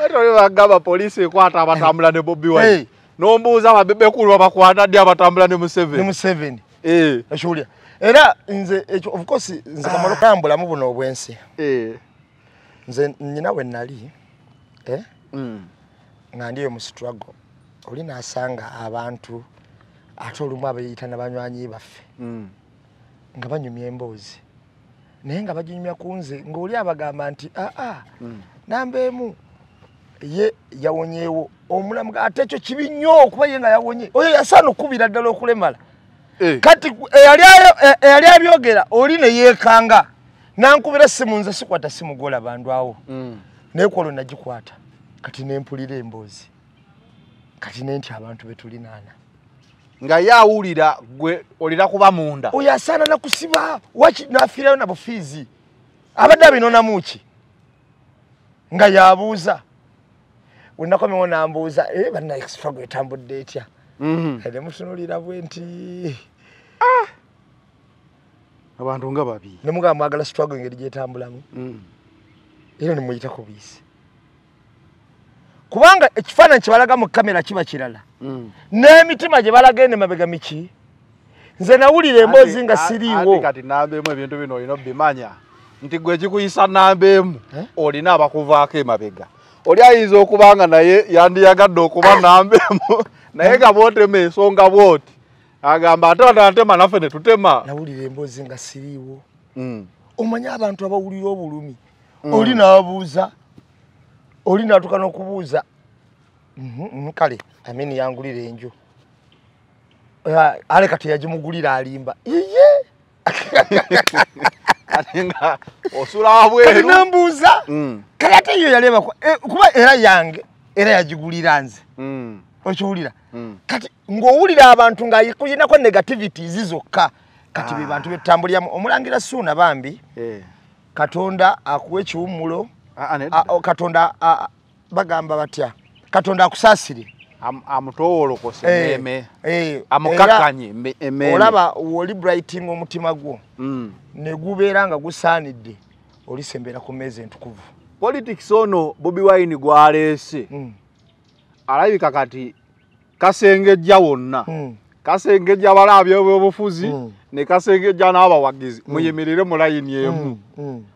Speaker 2: Wetoli bagamba poliisi ekwata abatambula ne Bobi Wine. N'ombuuza ababebekulu bakwata ddi abatambula ne Museveni.
Speaker 1: Ashulya. Era nze of course nze kamalo kambula mu buno obwensi. Nze nyina we nali nga ndiyo mu struggle. Oli nasanga abantu ate olumu abayita n'abanywanyi baffe. Nga banyumya emboozi. Naye nga baginyumya ku nze ng'oli abagamba nti nambeemu ye yawonyeewo omulamu ate ekyo kibi nnyo okuba ye nga yawonye. Oyo yasaana okubira ddala okulemala. Kati eyali abyogera oli ne yeekanga nankubira simu nze sikwata simu gola bandu awo. Naye kwalo nagikwata kati nempulira emboozi kati nenti abantu betulinaana
Speaker 2: nga yawulira gwe olira kuba munda.
Speaker 1: Oyo asaana nakusiba waki nafiirayo na bufiizi abadde abinona muki nga yabuuza wenakomewo nambuuza banna struggle etambudde etya. Ede mutunulira bwenti.
Speaker 2: Abantu nga babi.
Speaker 1: Nemugamba mwagala struggle ngeri gyetambulamu. Era nemuyita ku biisi. Kubanga ekifaananyi kibalaga mu kamera kiba kirala. N'emitima gye balaga ene mabega miki. Nze nawulira emboozi nga siriiwo.
Speaker 2: Ati kati nambeemu ebintu bino olina obimanya. Nti gwe kikuyisa nambeemu olina abakuvaako emabega. Oli ayinza okubanga naye yandiyagadde okuba nambeemu. Naye nga bootema ensonga bwoti agamba ate batatema naffe ne tutema.
Speaker 1: Nawulira emboozi nga siriiwo. Omanya abantu abawulira obulumi. Oli n'abuuza oli n'atuuka n'okubuuza Kale amini yangulira enjo. Ale kati yajimugulira alimba. Iye.
Speaker 2: Atenga osula wabweru.
Speaker 1: Nambuza. Kale ate iyo yaleba kuba era yange era yajigulira nze. Okiwulira. Kati ng'owulira abantu ng'ayikuyinako negativities zokka. Kati be bantu betambulira omulangira Ssuuna bambi. Katonda akuwe ekiwummulo. Katonda bagamba batya. Katonda akusaasire.
Speaker 2: Amutowolo kosememe. Amukakanye ememe.
Speaker 1: Olaba woli brighting omutima gwo. Ne gubeera nga gusaanidde. Olisembera ku meeza entukuvu.
Speaker 2: Politics ono Bobi Wine gwaleese. Alabika kati kasengejja wonna. Kasengejja balabye obufuzi ne kasengejja n'abawagizi. Muyimirire mu line emu.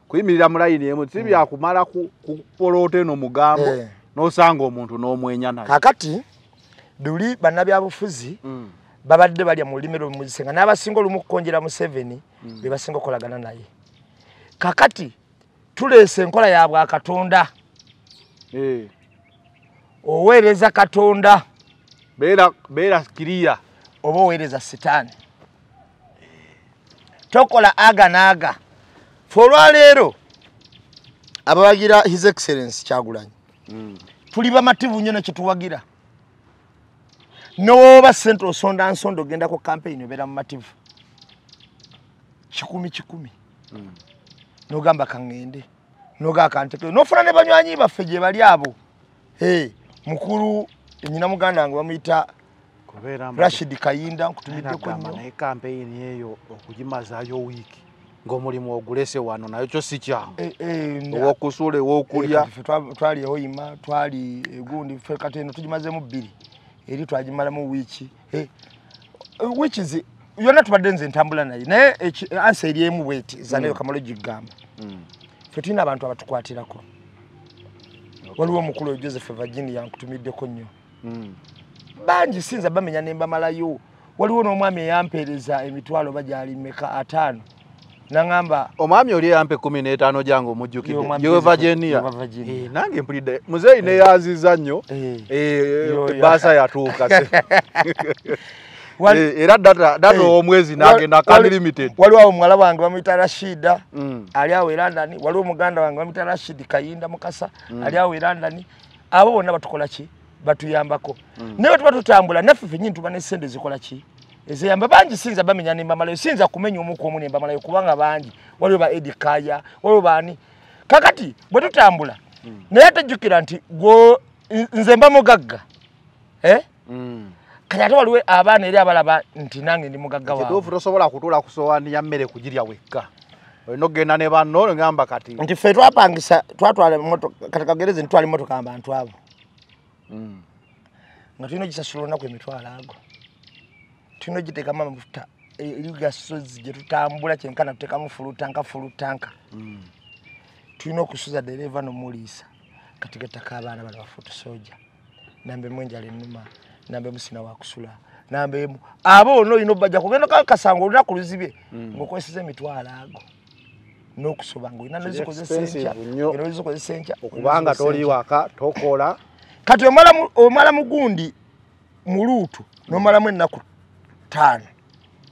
Speaker 2: Kuyimirira mu line emu tibya kumala ku polote no mugambo n'osanga omuntu n'omwenya naye.
Speaker 1: Kakati duli bannabyabufuzi babadde balya mu limero muzisenga n'abasinga olumu kukonjera mu 7 be basinga okolagana naye. Kakati tuleese enkola ya bwa Katonda. Oweereza Katonda.
Speaker 2: Beera kiriya.
Speaker 1: Oba oweereza Sitaani. Tokola aga naaga. Olwaleero abawagira His Excellency Kyagulanyi. Tuli bamativu nnyo nekituwagira. N'oba Central Sonda Nsondo genda ku campaign obeera mu mativu. 10. N'ogamba kangende. N'oga kanteke. N'ofuna ne banywanyi baffe gye bali abo. Mukulu nyina muganda wange bamuyita Rashid Kayinda nkutumidde ko nnyo.
Speaker 2: Na campaign eyo okugimazaayo wiki. Ng'omulimu ogulese wano nayo kyo si kyangu. Owokusule wokulya.
Speaker 1: Twali oyima twali egundi ffe kateno tugimazemu 2. Eri twagimala mu wiki. Which is yona tubadde nze ntambula naye. Naye answer eri emu bweti zaneyo kamalo gigamba. Ffe tulina abantu abatukwatirako. Waliwo omukulu Joseph Virginia nkutumiddeko nnyo. Banji sinza bamenya nemba malayo. Waliwo n'omwami eyampeereza emitwalo bajali meka 5. Nangamba
Speaker 2: omwami oli yampe 15 jango omujjukide. Yo Virginia. Nange mpulidde muzeyi ne yaziza nnyo. Basa yatuuka. Era data omwezi nagenda kandi limited.
Speaker 1: Waliwo omwala wange bamuyita Rashida ali awo London. Waliwo muganda wange bamuyita Rashid Kayinda Mukasa ali awo London. Abo bonna batukola ki batuyambako. Naye tuba tutambula naffe fennyini tuba ne sente zikola ki ezeyamba banji sinza bamenya nemba malayo sinza kumenya omuko omu nemba malayo kubanga banji waliwo ba Edikaya waliwo bani kakati bwe tutambula naye tajjukira nti gwo nze mba mugagga kati ate waliwo abaana eri abalaba nti nange ndi mugagga waabwe.
Speaker 2: Kituufu tosobola kutuula ku sowaani ya mmere kugirya wekka. Olina okugenda ne banno ngamba kati
Speaker 1: nti ffe twapangisa twatwala emmotoka kati kagereze ntwala emmotoka abantu abo nga tulina ogisasula olunaku emitwalo ago. Tulina ogiteekamu amafuta eri gasozi gye tutambula kyenkana tuteekamu fulutanka. Tulina okusuza dereva n'omuliisa kati gattako abaana bano bafuuta soja. Nambe mwenjala ennuma nambe musina wakusula nambe abo ono olina obajja kugenda kakasanga olunaku luzibye ng'okozesa emitwalo ago n'okusoba ng'olina nozikozesa enkya
Speaker 2: okubanga toli waka tokola.
Speaker 1: Kati omala mugundi mu luutu n'omalamu ennaku 5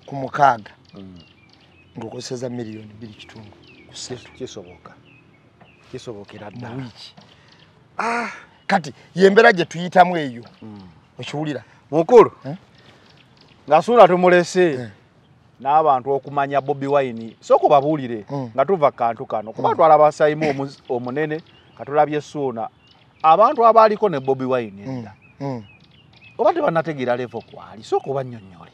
Speaker 1: ku 6 ng'okozesa miliyoni 2.3
Speaker 2: kisobokera ddala
Speaker 1: wiki. Kati yembera gye tuyitamu eyo okiwulira
Speaker 2: mukulu nga Ssuuna tumulese n'abantu okumanya Bobi Wine soko babuulire nga tuva kantu kano kuba twalaba Saimu omunene katulabye Ssuuna abantu abaliko ne Bobi Wine oba tebanategeera level kwali soko bannyonnyole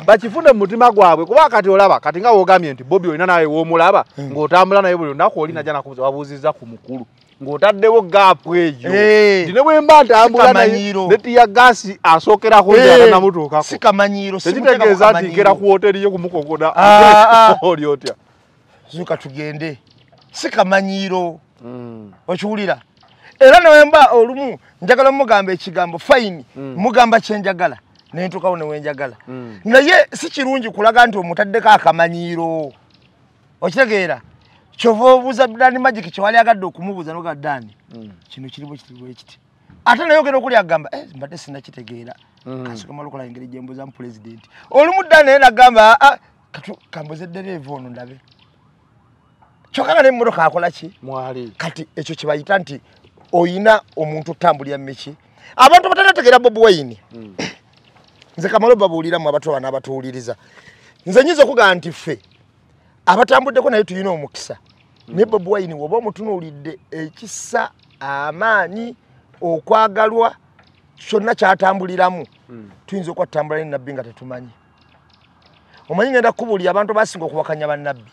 Speaker 2: bakifune mu mutima gwabwe kuba kati olaba kati nga wogambye nti Bobi Wine naye w'omulaba ng'otambula naye buli lunaku olina jana wabuuzizza ku mukulu ng'otaddewo gaapu eyo ndine bwe mba ntambula naye netiya gaasi asookerako njala namutuukako
Speaker 1: sikamanyiro
Speaker 2: tekitegeeza nti nkera ku hoteri ye kumukogoda oli otya
Speaker 1: zuka tugende sikamanyiro okiwulira era nawemba olumu njagala mugamba ekigambo fine mugamba kyenjagala nentukawo newenjagala naye si kirungi kulaga nti omutaddeko akamanyiro okitegeera kyova obuuza Dani Magic kyewali agadde okumubuuza noga Dani kino kirimu ekiti ate naye ogenda okuli agamba mbadde sinakitegeera kasooka mala okola engeri gyembuuza mu pulezidenti olumu dda naye nagamba kambuze ddereeva ono ndabe kyokka nga n'emmotoka akola ki
Speaker 2: mwali
Speaker 1: kati ekyo kye bayita nti oyina omuntu otambulira mmeki abantu batanategeera Bobi Wine nze kamalo babuuliramu abato bana abatuwuliriza nze nyiza okugamba nti ffe abatambuddeko naye tulina omukisa ne Bobi Wine woba omutunuulidde ekisa amaanyi okwagalwa kyonna kyatambuliramu tuyinza okwatambula ne nabbi nga tetumanyi omanyi ngenda kubuulira abantu basinga okuwakanya bannabbi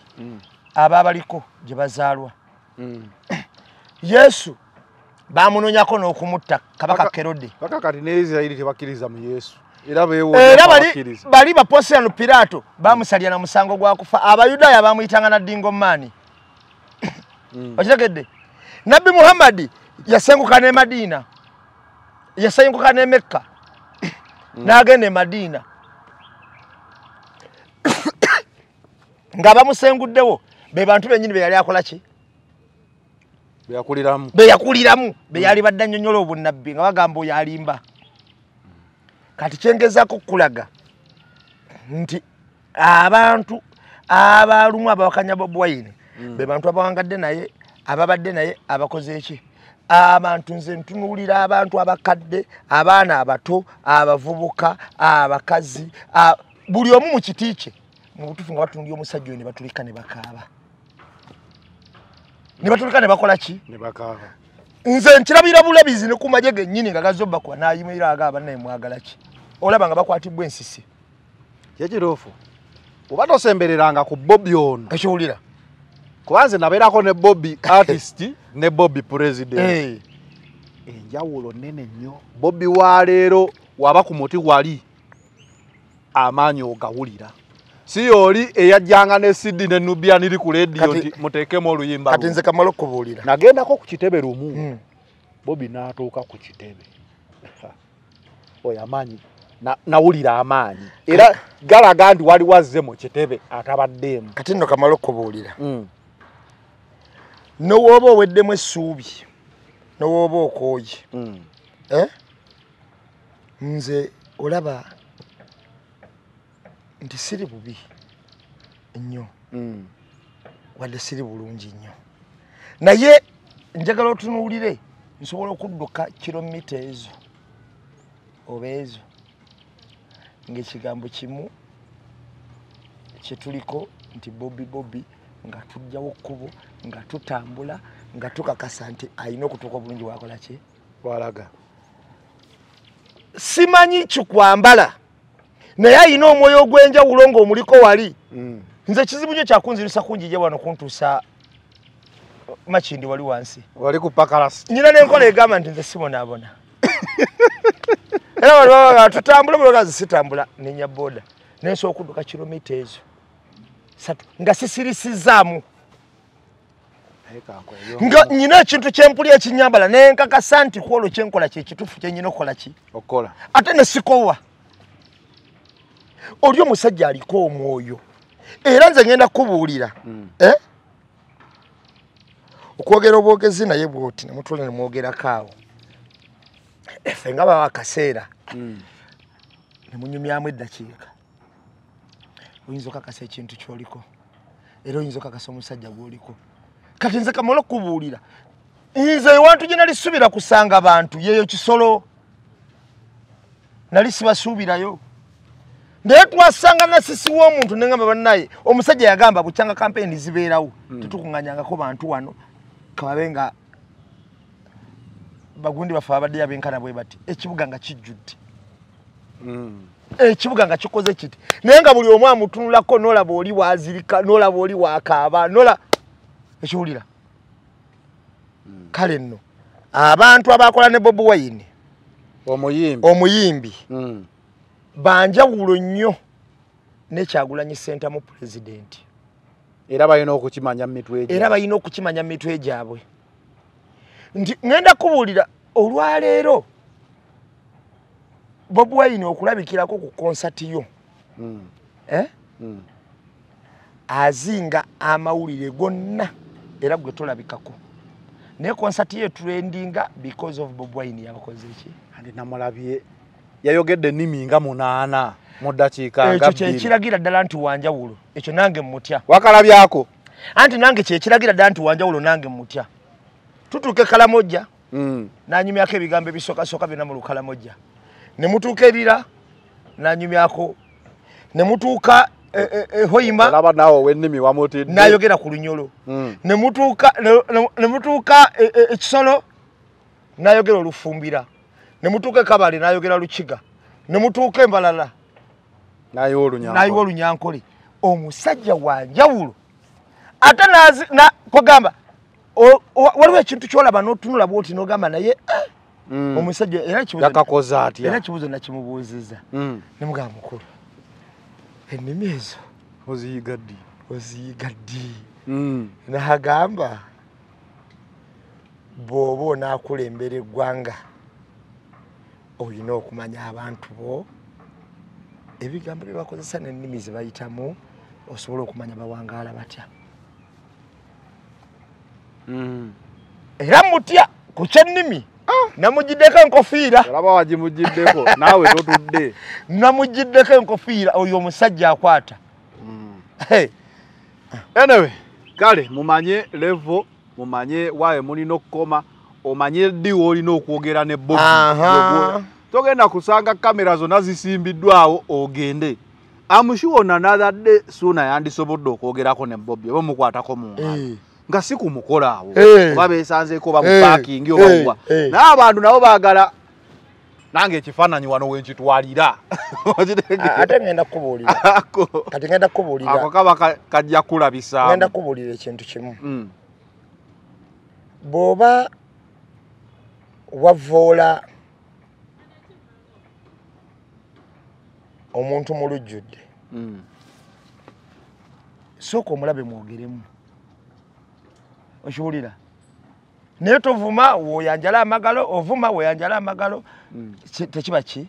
Speaker 1: abaabaliko gye bazaalwa Yesu bamunonyako n'okumutta kabaka Kerode
Speaker 2: paka kati ne Israeli tebakkiriza mu Yesu era bali baposiyano Pilato bamusalya na musango gwa kufa abayudaaya bamuyitanga na ddingo maani okitegedde Nabbi Muhammad yasenguka ne Madina yasenguka ne Mekka n'agenda e Madina nga bamusenguddewo be bantu bennyini be yali akola ki beyakuliramu be yali badda nnyonnyola obunnabbi nga bagamba oyo alimba kati kyengezaako kulaga nti abantu abalumu abawakanya Bobi Wine be bantu abawangadde naye ababadde naye abakoze eki abantu nze ntunuulira abantu abakadde abaana abato abavubuka abakazi buli omu mu kiti kye mu butuufu nga batunuulira omusajja oyo ne batulika ne bakaaba ne batulika ne bakola ki ne bakaaba
Speaker 1: nze nkirabira bulabizi ne ku maje gennyini nga gazobba kwa nayimirira agaba naye mwagala ki olaba nga bakwatibwa ensisi
Speaker 2: yekirofu oba tosembereranga ku Bobi ono
Speaker 1: ekiwulira
Speaker 2: kubanze nabeerako ne Bobi artist ne Bobi president enjawulo nene nnyo Bobi wa leero waba ku muti wali amaanyi ogawulira si oli eyajjanga ne Sidi ne Nubia niri ku radio nti muteekemu oluyimba
Speaker 1: kati nze kamalo kubuulira
Speaker 2: nagendako ku kitebe lumu Bobi n'atuuka ku kitebe oyo amaanyi nawulira amaanyi era galaga nti wali wazze mu kitebe atabaddeemu
Speaker 1: kati nno kamalo kubuulira nowooba oweddemu essuubi nowooba okooye nze olaba nti siri bubi nnyo wadde siri bulungi nnyo naye njagala otunuulire nsobola okudduka kilomita ezo oba ezo ng'ekigambo kimu kyetuliko nti Bobi nga tujjawo kkubo nga tutambula nga tukakasa nti alina okutuuka obulungi wakola ki
Speaker 2: walaga
Speaker 1: simanyi kikwambala naye alina omwoyo ogw'enjawulo ng'omuliko wali nze kizibu kyo kyakunzirisa kunjija wano kuntuusa Makindi wali wansi
Speaker 2: wali ku pakalasi
Speaker 1: nyina n'enkola egamba nti nze sibonaabona era waliwaga tutambula bulogazi sitambula nenya boda nensobola okudduka kilomita ezo 3 nga sisirisizaamu nga nyina ekintu kyempulya ekinyambala nenkakasa nti kwolwo kyenkola kyekituufu kyenyina okukola ki
Speaker 2: okola
Speaker 1: ate nesikowa oli omusajja aliko omwoyo era nze ngenda kubuulira okwogera obwogezi naye bwoti nemutule nemwogerako awo effe nga bawa akaseera nemunyumyamu eddakiika oyinza okakasa ekintu kyoliko era oyinza okakasa omusajja gwoliko kati nze kamala okubuulira nze ewantu gye nali subira kusanga bantu yeeyo kisolo nali sibasuubirayo naye twasanga nasisi w'omuntu nengamba bannaye omusajja yagamba bukyanga kampeyini zibeerawo tetukuŋŋanyangako bantu wano kababe nga bagundi bafe abadde yabenkana bwe bati ekibuga nga kijjudde ekibuga nga kikoze kiti naye nga buli omu amutunulako n'olaba oli wazirika n'olaba oli wakaaba nola ekiwulira kale nno abantu abakola ne Bobi Wine omuyimbi banjawulo nnyo n'Ekyagulanyi Center mu pulezidenti
Speaker 2: era balina okukimanya mu mitwe gyabwe nti ngenda kubuulira olwaleero Bobi Wine okulabikirako ku konsati yo azinga amawulire gonna era gwe tolabikako
Speaker 1: ne concert ye trendinga because of Bobi Wine yabakoze iki
Speaker 2: andi namulabye yayogedde nimi nga 8 mu dakiika nga 2
Speaker 1: ekyo kiragira ddala nti wanjawulo ekyo nange mutya
Speaker 2: wakalabyako
Speaker 1: anti nange kiragira ddala nti wanjawulo nange mutya tutuke Kalamoja nanyumyako ebigambo ebisoka byonna mu Kalamoja ne mutuuka nanyumyako ne mutuuka Hoima
Speaker 2: laba nawo wennimi wamutidde
Speaker 1: nayogera ku Lunyolo ne mutuuka Ekisolo nayogera Olufumbira ne mutuuka Kabale nayogera Lukiga ne mutuuka Embalala
Speaker 2: nayo
Speaker 1: Olunyankole omusajja wanjawulo ate na kugamba waliwo ekintu kyolaba n'otunula bwoti n'ogamba naye omusajja era kibuzo
Speaker 2: yakakoza atya
Speaker 1: era kibuzo nakimubuuziza ne mugamba mukulu ennimi ezo oziyiga ddi nagamba bw'oba onaakulembera eggwanga olina okumanya abantu bo ebigambo bye bakozesa n'ennimi ze bayitamu osobola okumanya bawangaala batya era mutya ku kyennimi namugiddeko enkofiira
Speaker 2: olaba wagimugiddeko naawe totudde
Speaker 1: namugiddeko enkofiira oyo omusajja akwata
Speaker 2: anyway kale mumanye level mumanye wae mulina okukoma omanye ddi olina okwogera ne Bobi togenda kusanga kamera zonna zisimbiddwawo ogende amushiwona another day sooner yandisobodde okwogerako ne Bobi oba mukwatako mu ngalo nga si kumukola awo oba beesanzeeko ba mu parking oba n'abantu nabo baagala nange ekifaananyi wano wenkitwalira
Speaker 1: ate ngenda kubuulira kati ngenda kubuulira
Speaker 2: ako kaba kajja kulabisaamu
Speaker 1: ngenda kubuulira ekintu kimu bw'oba wavoola omuntu mu lujjudde sooka omulabe mwogeremu okiwulira naye tovuma woyanjala amagalo ovuma woyanjala amagalo tekiba ki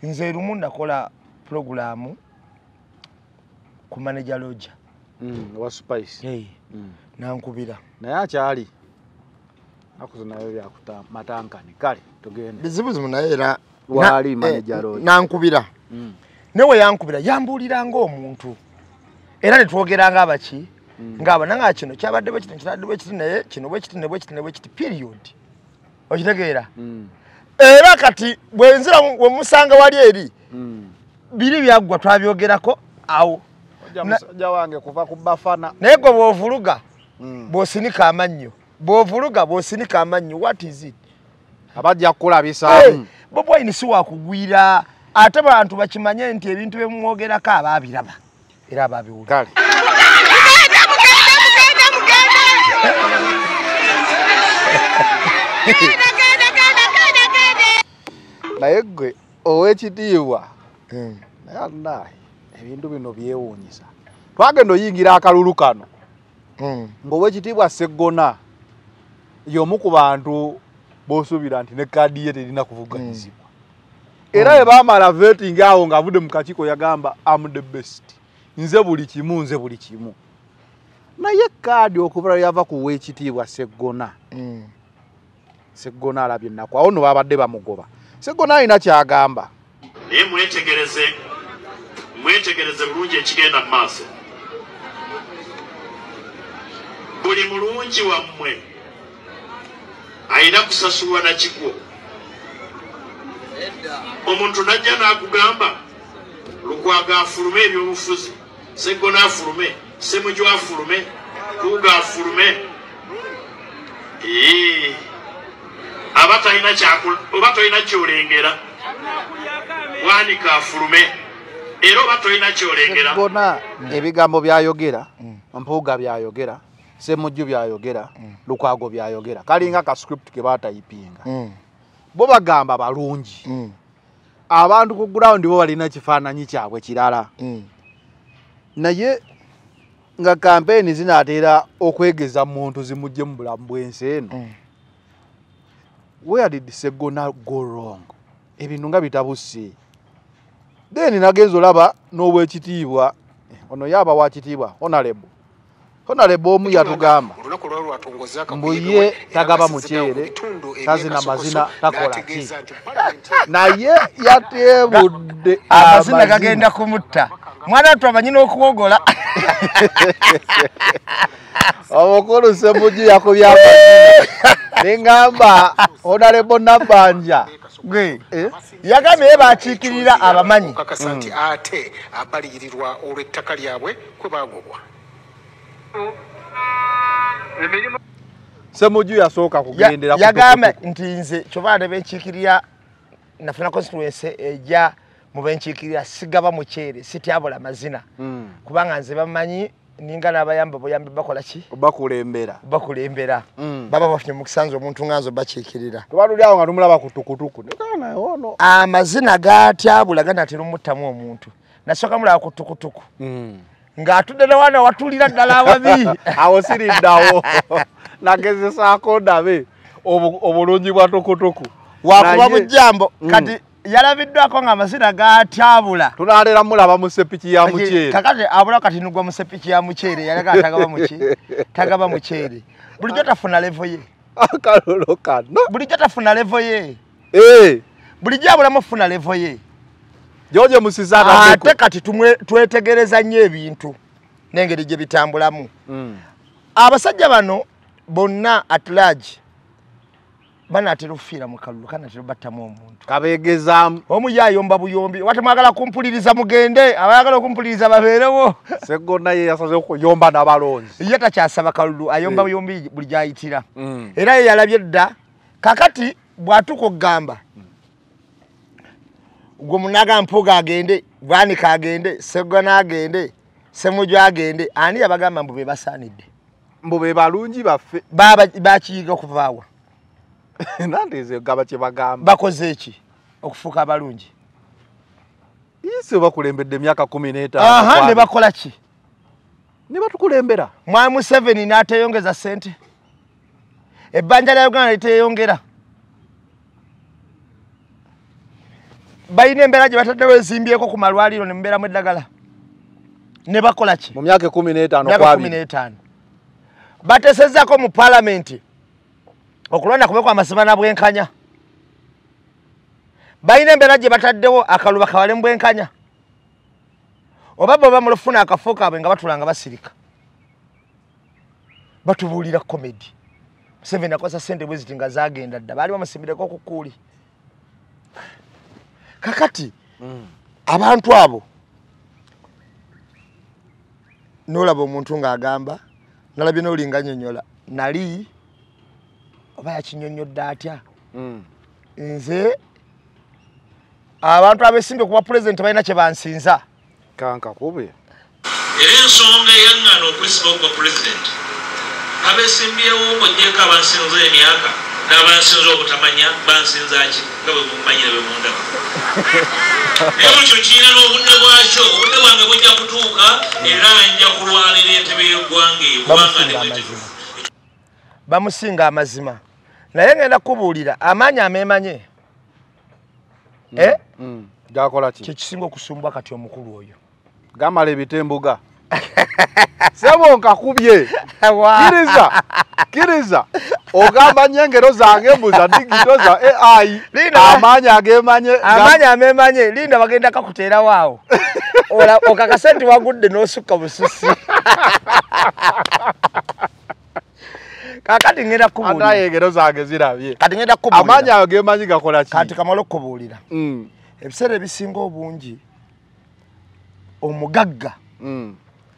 Speaker 1: nze lumu nakola programu ku manager lodge
Speaker 2: wa Spice
Speaker 1: nankubira
Speaker 2: naye akyali akuzo nayo byakuta matankani kale tugende
Speaker 1: bizibuzimu naye era
Speaker 2: wali manager lodge
Speaker 1: nankubira newe yankubira yambuuliranga omuntu era ne twogeranga abaki ngaba nanga kino kyabadde bwe kiti kitadde bwe kiti naye kino bwe kiti ne bwe kiti ne bwe kiti period okitegeera era kati bwenzira we musanga wali eri biri byaggwa twabyogerako awo
Speaker 2: musajja wange kuva ku bafana
Speaker 1: naye gwe bw'ovuluga bw'osinika amannyo bw'ovuluga bw'osinika amannyo what is it
Speaker 2: abajja kukulabisaamu
Speaker 1: Bobi Wine si wakugwira ate bantu bakimanye nti ebintu bye mwogerako abaabiraba era abaabiwulira
Speaker 2: kale naye gwe ow'ekitiibwa naye ebintu bino byewuunyisa twagenda oyingira akalulu kano ng'ow'ekitiibwa Sseggona y'omu ku bantu b'osuubira nti ne kaadi ye terina kuvuganyizibwa era bwe baamala vetting awo ng'avudde mu kakiiko yagamba am the best nze buli kimu naye kaadi okubula yava ku w'ekitiibwa Sseggona Sseggona alabye ennaku awo no babadde bamugoba Sseggona alina kyagamba
Speaker 7: naye mwetegereze bulungi ekigenda mu maaso buli mulungi wammwe alina kusasulwa na kigwo omuntu najja n'akugamba Lukwago afulume ebyobufuzi Sseggona afulume Ssemujju afulume Kuuga afulume aba talina kyolengera waanika afulume era oba tolina kyolengera
Speaker 2: Sseggona ebigambo byayogera Mpuuga byayogera Ssemujju byayogera Lukwago byayogera kalinga ka script ke baatayipinga bo bagamba balungi abantu ku ground bo balina kifaananyi kyabwe kirala naye nga campaign zinaatera okwegeza muntu zimujje mu bulamu bw'ensi eno where did Sseggona go wrong ebintu nga bitabuse then nagenzo laba n'obwekitiibwa ono yaba wa kitiibwa honorable omu yatugamba
Speaker 7: olunaku lwa
Speaker 2: mbuye tagaba mukyere tazina mazina takola ki naye yatebudde
Speaker 1: amazina gagenda kumutta mwana tu abanyina okuwogola
Speaker 2: omukulu Ssemujju yakubya amazina nengamba Honorable Nabanja
Speaker 1: gwe yagambye bakiikirira abamanyi
Speaker 6: kakasati ate abaliyirirwa olw'ettaka lyabwe kwe bagobwa
Speaker 2: Ssemujju yasooka kugendera
Speaker 1: yagamba nti nze kyobaana benkiikirira nafuna constituency ejja mu benkiikirira sigaba mukyere sityabula mazina kubanga nze bamanyi ninga n'abayamba boyambe bakola ki bakulembera baba bafunye mu kisanzo omuntu nganzo bakiikirira
Speaker 2: tubaluli awo nga tumulaba kutukutuku nekana ono
Speaker 1: amazina gatyabula ganatera omuttamu omuntu nasooka mulaba kutukutuku ng'atudde ne wana watulira ddala ababi
Speaker 2: awo siriddawo nagezesaako ndabe obulungi bwa tukutuku
Speaker 1: wakuba bujjambo kati yalabiddwako ng'amazina gatyabula
Speaker 2: tunaalera mulaba mu sepiki ya mukyere
Speaker 1: kakati abula kati nugwa mu sepiki ya mukyere yalaga tagaba mukyere bulijjo tafuna levo ye
Speaker 2: akalolo kano
Speaker 1: bulijjo tafuna levo ye bulijjo abulamu funa levo ye
Speaker 2: George Musizana
Speaker 1: ate kati twetegereza nnyo ebintu n'engeri gye bitambulamu abasajja bano bonna at large banatera okufiira mu kalulu kanatera battamu omuntu
Speaker 2: kabeegezaamu
Speaker 1: omu yayomba buyombi watemwagala kumpuliriza mugende abayagala okumpuliriza babeerewo
Speaker 2: Sseggona ye yasaze okuyomba n'abalonzi
Speaker 1: ye takyasaba kalulu ayomba buyombi buli gyayitira era ye yalabye dda kakati bw'atuuka okugamba gwe munaga mpuga agende Bwanika agende Sseggona agende Ssemujju agende ani yabagamba mbu be basaanidde
Speaker 2: mbu be balungi baffe
Speaker 1: bakiyiga okuvaawa
Speaker 2: nandeze gaba kye bagamba
Speaker 1: bakoze eki okufuuka abalungi
Speaker 2: ise bakulembedde emyaka 15
Speaker 1: ne bakola ki
Speaker 2: ne batukulembera
Speaker 1: Mwami Museveni n'ateyongeza ssente ebbanja lya Uganda liteyongera bayina embeera gye bataddewo ezimbyeko ku malwaliro ne mubeeramu eddagala ne bakola ki
Speaker 2: mu myaka 15
Speaker 1: bateesezzaako mu paalamenti okulonda kubekwa amasiba na bwenkanya bayina embeera gye bataddewo akaluba kawale mu bwenkanya oba bwe bamulufuna akafo kaabwe nga batulanga basirika batubuulira komedi Museveni akosa ssente bwe ziti nga zaagenda dda baali bamusimbireko ku kuuli kakati abantu abo nolaba omuntu ng'agamba nalabye n'olinga nnyonnyola nali oba yakinyonnyodde atya nze abantu abesimbye kuba pulezidenti balina kye bansinza
Speaker 2: kanka kube
Speaker 7: era ensonga eyaŋŋana okwesiba okuba pulezidenti abesimbyewo ng'ogyeko abansinza emyaka n'abansinza obutamanya bansinza ki nga bwe mumanyire bwe mundaba naye buli kyo kirina n'obudde bwakyo obudde bwange bujja kutuuka era nja kulwanira entebe y'eggwanga eggwanga ne bwetufu
Speaker 1: bamusinga amazima naye ngenda kubuulira amaanyi ameemanye
Speaker 2: gakola ki
Speaker 1: kyekisinga okusumbwa kati omukulu oyo
Speaker 2: gamala ebitembuga sebo nkakubye kiriza ogamba nyengero zange mbuza digito za AI amaanyi
Speaker 1: ameemanye linda bagenda kakuteera waawo okakasenti wagudde n'osukka busisi kakati ngenda kubuulira
Speaker 2: atayengero zange zirabye
Speaker 1: kati ngenda kubuulira
Speaker 2: amaanyi agemanyi gakola ki
Speaker 1: kati kamala okubuulira ebiseera ebisinga obungi omugagga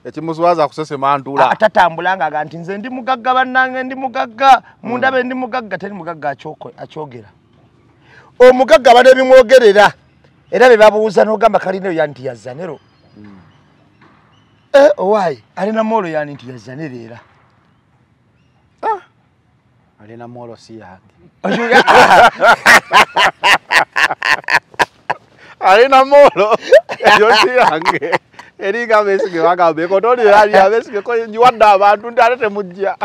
Speaker 2: ekimuswaza kusesema ntula
Speaker 1: atatambulanga nti nze ndi mugagga bannange ndi mugagga mundabe ndi mugagga teri mugagga akyogera omugagga bane bimwogerera era be babuuza n'ogamba kalina oyo nti yazanero owaayi alina molo yani nti yazanero era
Speaker 2: alina molo si yange alina molo yo si yange eriga besige wagabe kotoli ali abesige ko nyiwadde abantu ndale temujja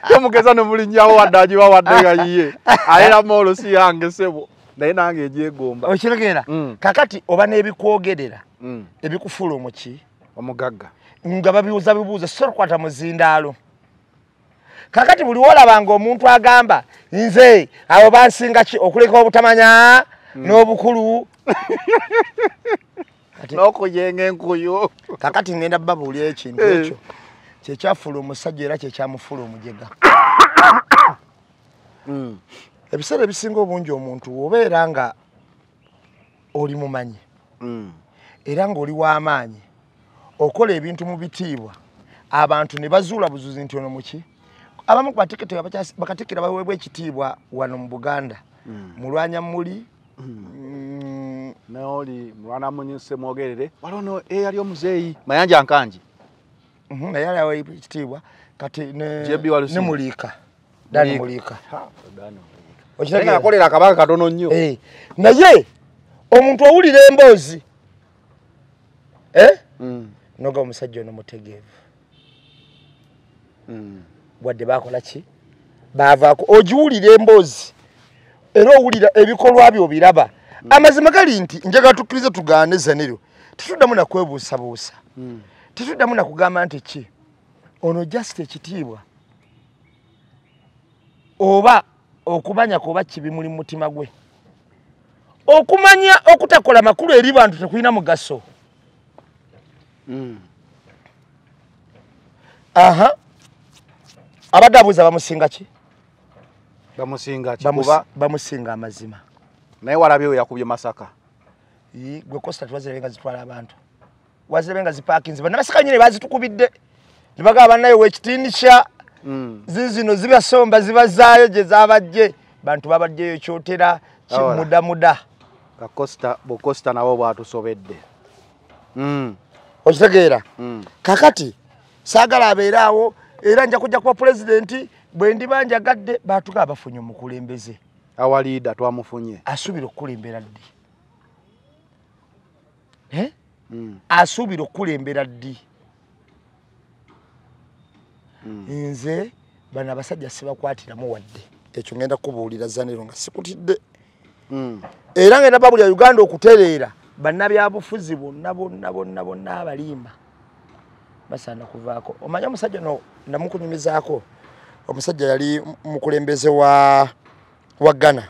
Speaker 2: temugeza ne mulinyawo waddaji wawadde gayiye alina molo si yange sebo naye nange ejegomba
Speaker 1: okiregera kakati oba nebikwogerera ebikufula omuki
Speaker 2: omugagga
Speaker 1: nga babibuuza so kwata muzindaalo kakati buli wolabanga omuntu agamba nze abo bansinga ki okuleka obutamanya n'obukulu
Speaker 2: n'okuyenga enkuyu
Speaker 1: kakati ngenda babuulira ekintu ekyo kyekyafula omusajja era kyekyamufula omujega ebiseera ebisinga obungi omuntu obeera nga oli mumanyi era ng'oli w'amaanyi okola ebintu mu bitiibwa abantu ne bazuula buzuzi nti ono muki abamu bakatikira baweebwa ekitiibwa wano mu Buganda mulwanya muli
Speaker 2: naoli mwana munyuse mwogerere walono eyali omuzeeyi Mayanja Nkanji
Speaker 1: naye alawe ekitiibwa kati ne Muliika Dani Muliika
Speaker 2: okitegeera akolera akabaka katono nnyo
Speaker 1: naye omuntu owulira emboozi noga omusajja ono mutegeevu wadde bakola ki baavaako ogiwulira emboozi era owulira ebikolwa byo biraba amazima gali nti njagala tukkirize tugaane zanero tetuddamu nakwebuusabuusa tetuddamu nakugamba nti ki ono just ekitiibwa oba okumanya kuba kibimuli mu mutima gwe okumanya okutakola makulu eri bantu tekulina mugaso aha abadde abuuza bamusinga ki bamusinga amazima
Speaker 2: naye walabyeyo yakubye Masaka
Speaker 1: gwe Costa twazirenga zitwala abantu wazirenga ziparkings banabasika nyine bazitukubidde nibaga abanayo wekitinisha zizino zibasomba zibazaayo gye zabajje bantu babaddeyo kyotera muda
Speaker 2: Costa nabo bwatusobedde
Speaker 1: okitegeera kakati saagala abeeraawo era nja kujja kuba pulezidenti bwe ndiba njagadde baatuga abafunye omukulembeze
Speaker 2: awaliida twamufunye
Speaker 1: asuubira okukulembera ddi asuubira okukulembera ddi nze bano abasajja sibakwatiramu wadde ekyo ngenda kubuulira zanero nga sikutidde era ngenda babulya Uganda okutereera bannabyabufuzi bonna abalimba basaana kuvaako omanya omusajja no namukunyumizaako omusajja yali mukulembeze wa Ghana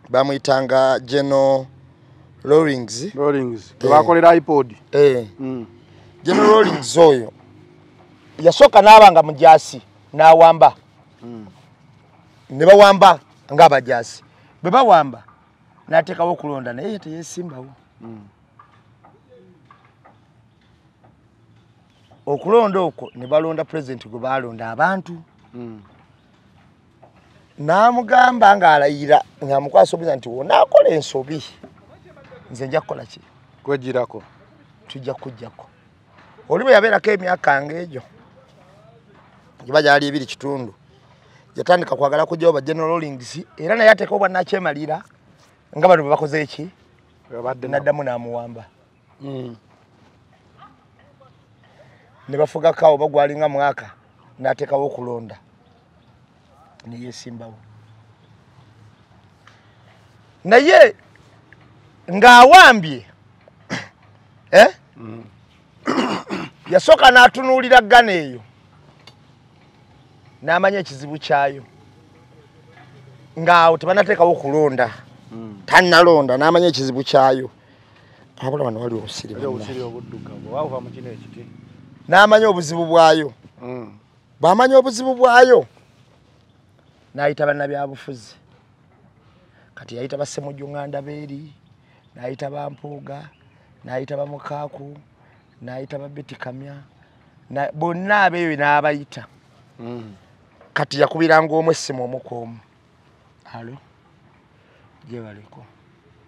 Speaker 1: bamuyitanga General Rawlings
Speaker 2: bakolera iPod
Speaker 1: General Rawlings oyo yasooka n'abanga mujaasi n'awamba ne bawamba ng'abajaasi bwe bawamba n'ateekawo okulonda naye teyeesimbawo okulonda okwo ne balonda president gwe balonda abantu n'amugamba ng'alayira ng'amukwasa obuuza nti wonaakola ensobi nze nja kukola ki
Speaker 2: kwegirako
Speaker 1: tujja kujjako oli bwe yabeerako emyaka ng'egyo giba gyali 2 kitundu yatandika kwagala kujjawo ba General Rawlings era naye ateekawo bannakyemalira nga bano bwe bakoze eki naddamu n'amuwamba ne bafuga kawo bagwalinga mwaka n'ateekawo okulonda ne yeesimbawo naye ng'awambye yasooka n'atunuulira Ghana eyo n'amanya ekizibu kyayo ng'awo tebanateekawo okulonda tannalonda n'amanya ekizibu kyayo abula wano wali obusiri n'amanya obuzibu bwayo bw'amanya obuzibu bwayo n'ayita bannabyabufuzi kati yayita Bassemujju Nganda Beeri n'ayita Bampuuga n'ayita Bamukaaku n'ayita Babeti Kamya bonna abeeyo n'abayita kati yakubiranga omwe essimu omukoomu alo gye baliko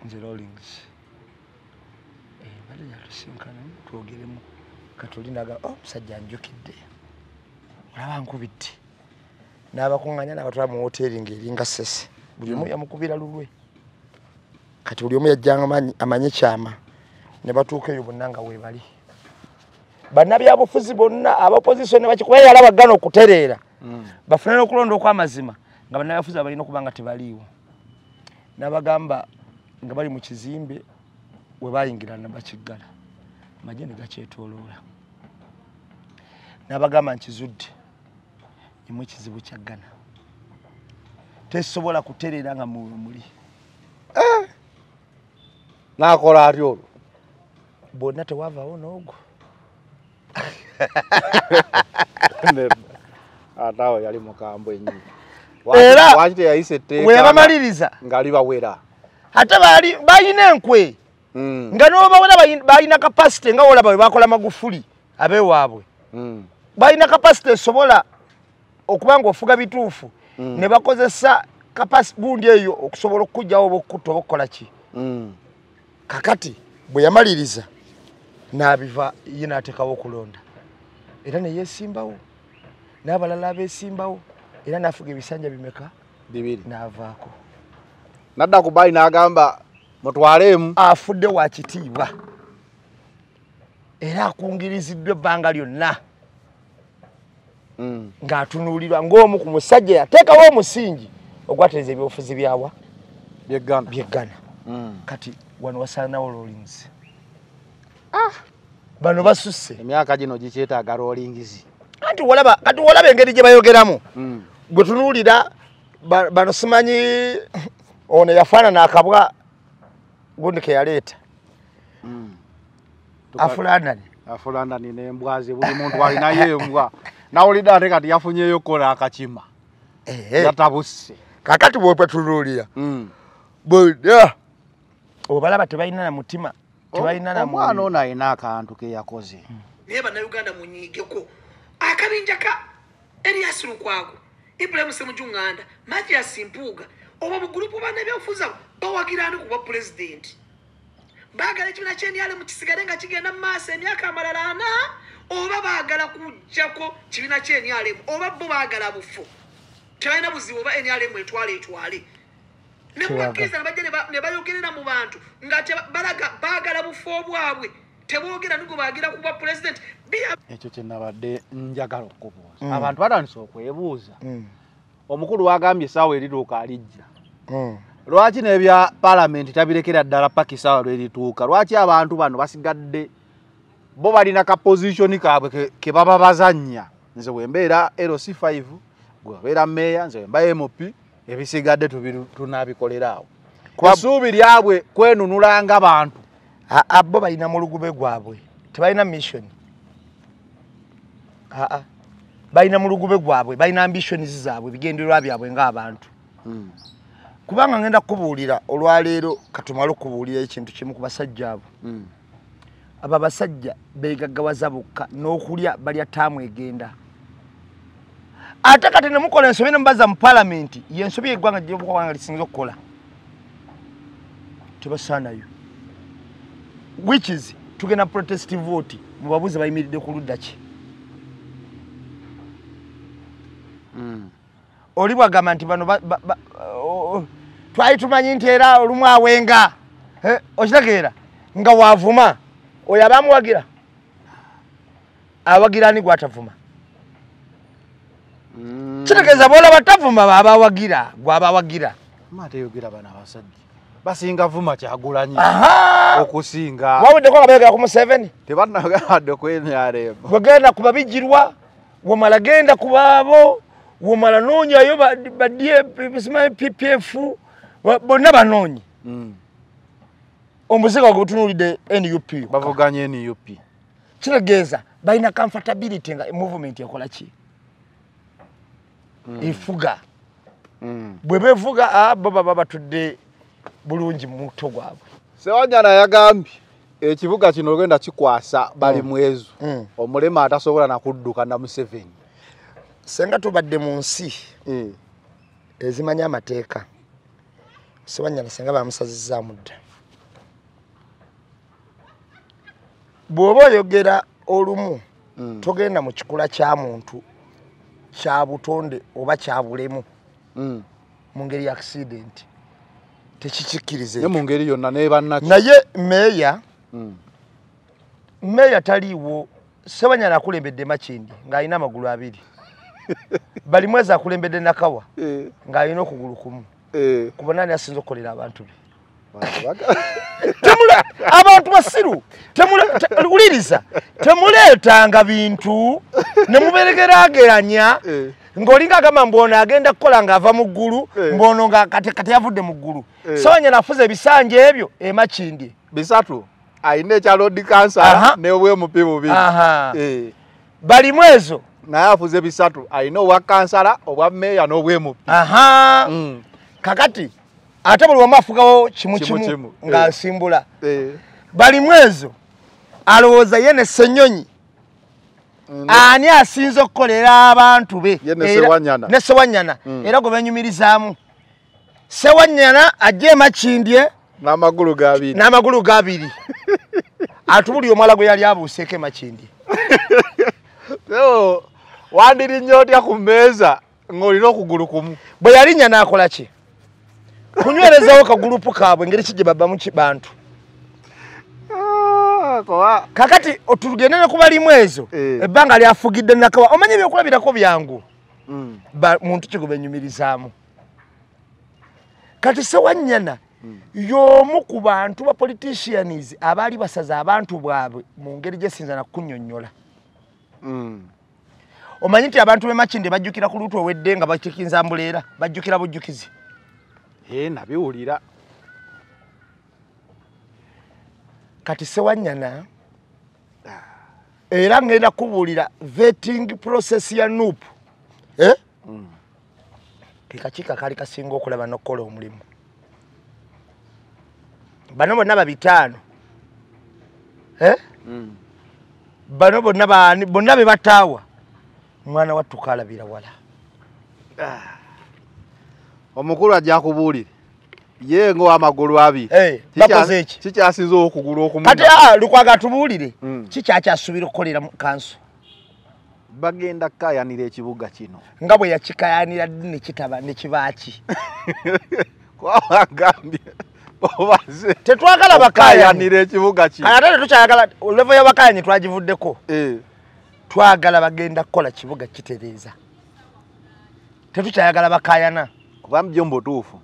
Speaker 1: nze Rawlings bali yatusinkana twogeremu katulinaga musajja anjukidde olaba nkubidde n'abakuŋŋanya n'abatwala mu hoteeri ng'eringa Ssese buli omu yamukubira lulwe kati buli omu yajjanga amanye kyama ne batuuka eyo bonna nga weebali bannabyabufuzi bonna abaopozisoni bakikuba yalaba Ghana okutereera bafuna n'okulonda okw'amazima nga bannabyabufuzi balina okuba nga tebaliiwo n'abagamba nga bali mu kizimbe we bayingira nabakiggala amagye ne gakyetooloola n'abagamba nkizudde imwe kizibu kyaggana tesobola kuterera nga muli
Speaker 2: nakola atyo olwo
Speaker 1: bonna tewavaawo n'ogwo
Speaker 2: atawe yali mukambwe nnyo
Speaker 1: era
Speaker 2: waki teyayise etteeka
Speaker 1: we yabamaliriza
Speaker 2: ngali bawera
Speaker 1: ate balina enkwe nga n'obawera balina kapasite nga olaba bwe bakola Magufuli abeewaabwe balina kapasite esobola okuba nga ofuga bituufu ne bakozesa kapasite gundi eyo okusobola okujjawo oba okutta oba okukola ki kakati bwe yamaliriza n'abiva ye n'ateekawo okulonda era ne yeesimbawo n'abalala abeesimbawo era n'afuga ebisanja bimeka
Speaker 2: bibiri
Speaker 1: n'avaako
Speaker 2: nadda ku bayi n'agamba mutwaleemu
Speaker 1: afudde wa kitiibwa era akungiriziddwa ebbanga lyonna ng'atunuulirwa ng'omu ku musajja yateekawo omusingi ogwatereeza ebyobufuzi byawa byeggana kati wano wasaanawo rollings bano basusse
Speaker 2: emyaka gino gikyetaaga rollings
Speaker 1: kati wolaba engeri gye bayogeramu gwe tunuulira bano simanyi ono yafaanana akabwa gundi ke yaleeta
Speaker 2: afulandani n'embwaze buli muntu alinayo embwa nawulidde ate kati yafunyeyo kola akakima yatabusse
Speaker 1: kakati bwepwe tunuulira obalaba tebalina na mutima tebalina na
Speaker 2: omwana ono alina akantu ke yakoze
Speaker 8: naye bannayuganda munyiigeko akabinja ka Erias Lukwago Ibrahim Ssemujunganda Mathias Mpuuga oba bugulupu bana ebyobufuzi bawagirana ku bwa president baagala ekibiina ky'NRM mu kisigale nga kigenda mu maaso emyaka amalala 4 oba baagala kujjako kibiina ky'NRM oba bo baagala bufu tebalina buzibu oba NRM etwale ne mubakkiriza ne bayogerera mu bantu nga baagala bufu obwabwe teboogera nigo baagira ku bwa president
Speaker 2: ekyo kye nabadde njagala okubuuza abantu batandise okwebuuza omukulu wagambye essaawa erituuka alijja lwaki n'ebya palamenti tabirekera ddala paka essaawa lwerituuka lwaki abantu bano basigadde bo balina ka positioni kaabwe ke baba bazannya nze wembeera LC5 gwe wabeera meeya nze wemba MP ebisigadde tunaabikolerawo essuubi lyabwe kwenunulanga abantu
Speaker 1: bo balina mulugube gwabwe tebalina mission balina mulugube gwabwe balina ambitions zaabwe bigendererwa byabwe ng'abantu kubanga ngenda kubuulira olwaleero katumale okubuulira ekintu kimu ku basajja abo abo abasajja beegaggawaza bokka n'okulya balya taamu egenda ate kati ne mukola ensobi ne mubaza mu palamenti y'ensobi eggwanga gy'obuwanga lisinza okukola tebasaanayo which is tugenda protest vote mubabuze bayimiridde ku ludda ki oli bwagamba nti bano twali tumanyi nti era olumu awenga okitegeera nga waavuma oyo aba amuwagira awagira ni gwatavuma kitegeeza bwolaba tavuma baba awagira gwaba awagira
Speaker 2: mateyogera bana abasajja basinga vuma Kyagulanyi okusinga
Speaker 1: wawuddeko nga bayogera ku Museveni
Speaker 2: tebanagadde ku NRM
Speaker 1: bwegenda ku babijirwa wamala genda ku baabo wamala noonyayo badye PPF bonna banoonyi omuzigo gutunuulidde NUP
Speaker 2: bavuganye NUP
Speaker 1: kitegeeza balina comfortability nga movement ekola ki efuga bwe bevuga bo baba batudde bulungi mu muto gwabwe
Speaker 2: Sewanyana yagambye ekibuga kino ogenda kikwasa bali mwezo omulema atasobola nakudduka na Museveni
Speaker 1: senga tubadde mu nsi ezimanya amateeka Sewanyana senga bamusazizza mudda bw'oba oyogera olumu togenda mu kikula kya muntu kya butonde oba kya bulemu mu ngeri ya accident tekikikkirize
Speaker 2: mu ngeri yonna nebanaki
Speaker 1: naye meya taliiwo Sewanyana akulembedde Makindi ng'alina amagulu 2 bali mwezi akulembedde Nakawa ng'alina okugulu kumu kuba nani asinza okukolera abantu be abantu basiru uliriza temuleetanga bintu ne muberegeraageranya ngolinga agamba mbono agenda kukola nga ava mu ggulu mbono nga kati yavudde mu ggulu Sewanyana afuze ebisanja ebyo Makindye
Speaker 2: bisatu ayina ekya road cancer ne obwemupi bubi
Speaker 1: balimu ezo
Speaker 2: naye afuze bisatu ayina obwa kansala obwa meya n'obwemupi
Speaker 1: kakati ate buli wamu afugawo kimu ng'asimbula balimu ezo alowooza ye ne Ssenyonyi ani asinza okukolera abantu be ne Sewanyana era gwe benyumirizaamu Sewanyana ajje Makindye n'amagulu gabiri atubuli omwala gwe yali abuuseeko Makindye
Speaker 2: wandirinnyo otya ku mmeeza ng'olina okugulu kumu
Speaker 1: bwe yalinnya n'akola ki kunywerezawo kagulupu kaabwe engeri ki gye babbamu bantu kakati otugende ne kubalimu ezo ebbanga lyafugidde nakawa omanye ebyokulabirako byangu muntu kigwe benyumirizaamu kati Sewanyana y'omu ku bantu ba politicians abaali basaza abantu bwabwe mu ngeri gyesinza nakunnyonnyola omanyi nti abantu b'e Makindye bajjukira ku luutu owedde nga bakikinza mbuleera bajjukira bujjukizi
Speaker 2: nabiwulira
Speaker 1: kati Sewanyana era ngenda kubuulira vetting process ya NUP kekakiiko akaali kasinga okulaba n'okukola omulimu bano bonna babitaano bano bonna be bataawa mwana wattu kalabira wala
Speaker 2: omukulu ajja kubuulire ye ng'owamagulu abiri
Speaker 1: bakoze eki
Speaker 2: kikyasinza okugulu okumu
Speaker 1: kati Lukwago atubuulire kikyakyasuubira okukolera mu kanso
Speaker 2: bagenda kukayanira ekibuga kino
Speaker 1: nga bwe yakikayanira ddi ne kitaba ne kibaaki
Speaker 2: kwawagambye obaze
Speaker 1: tetwagala
Speaker 2: bakayanira ekibuga kino
Speaker 1: ate tetukyayagala levo y'abakayanyi twagivuddeko twagala bagenda kukola kibuga kitereeza tetukyayagala bakayana
Speaker 2: kuba mujomba otuufu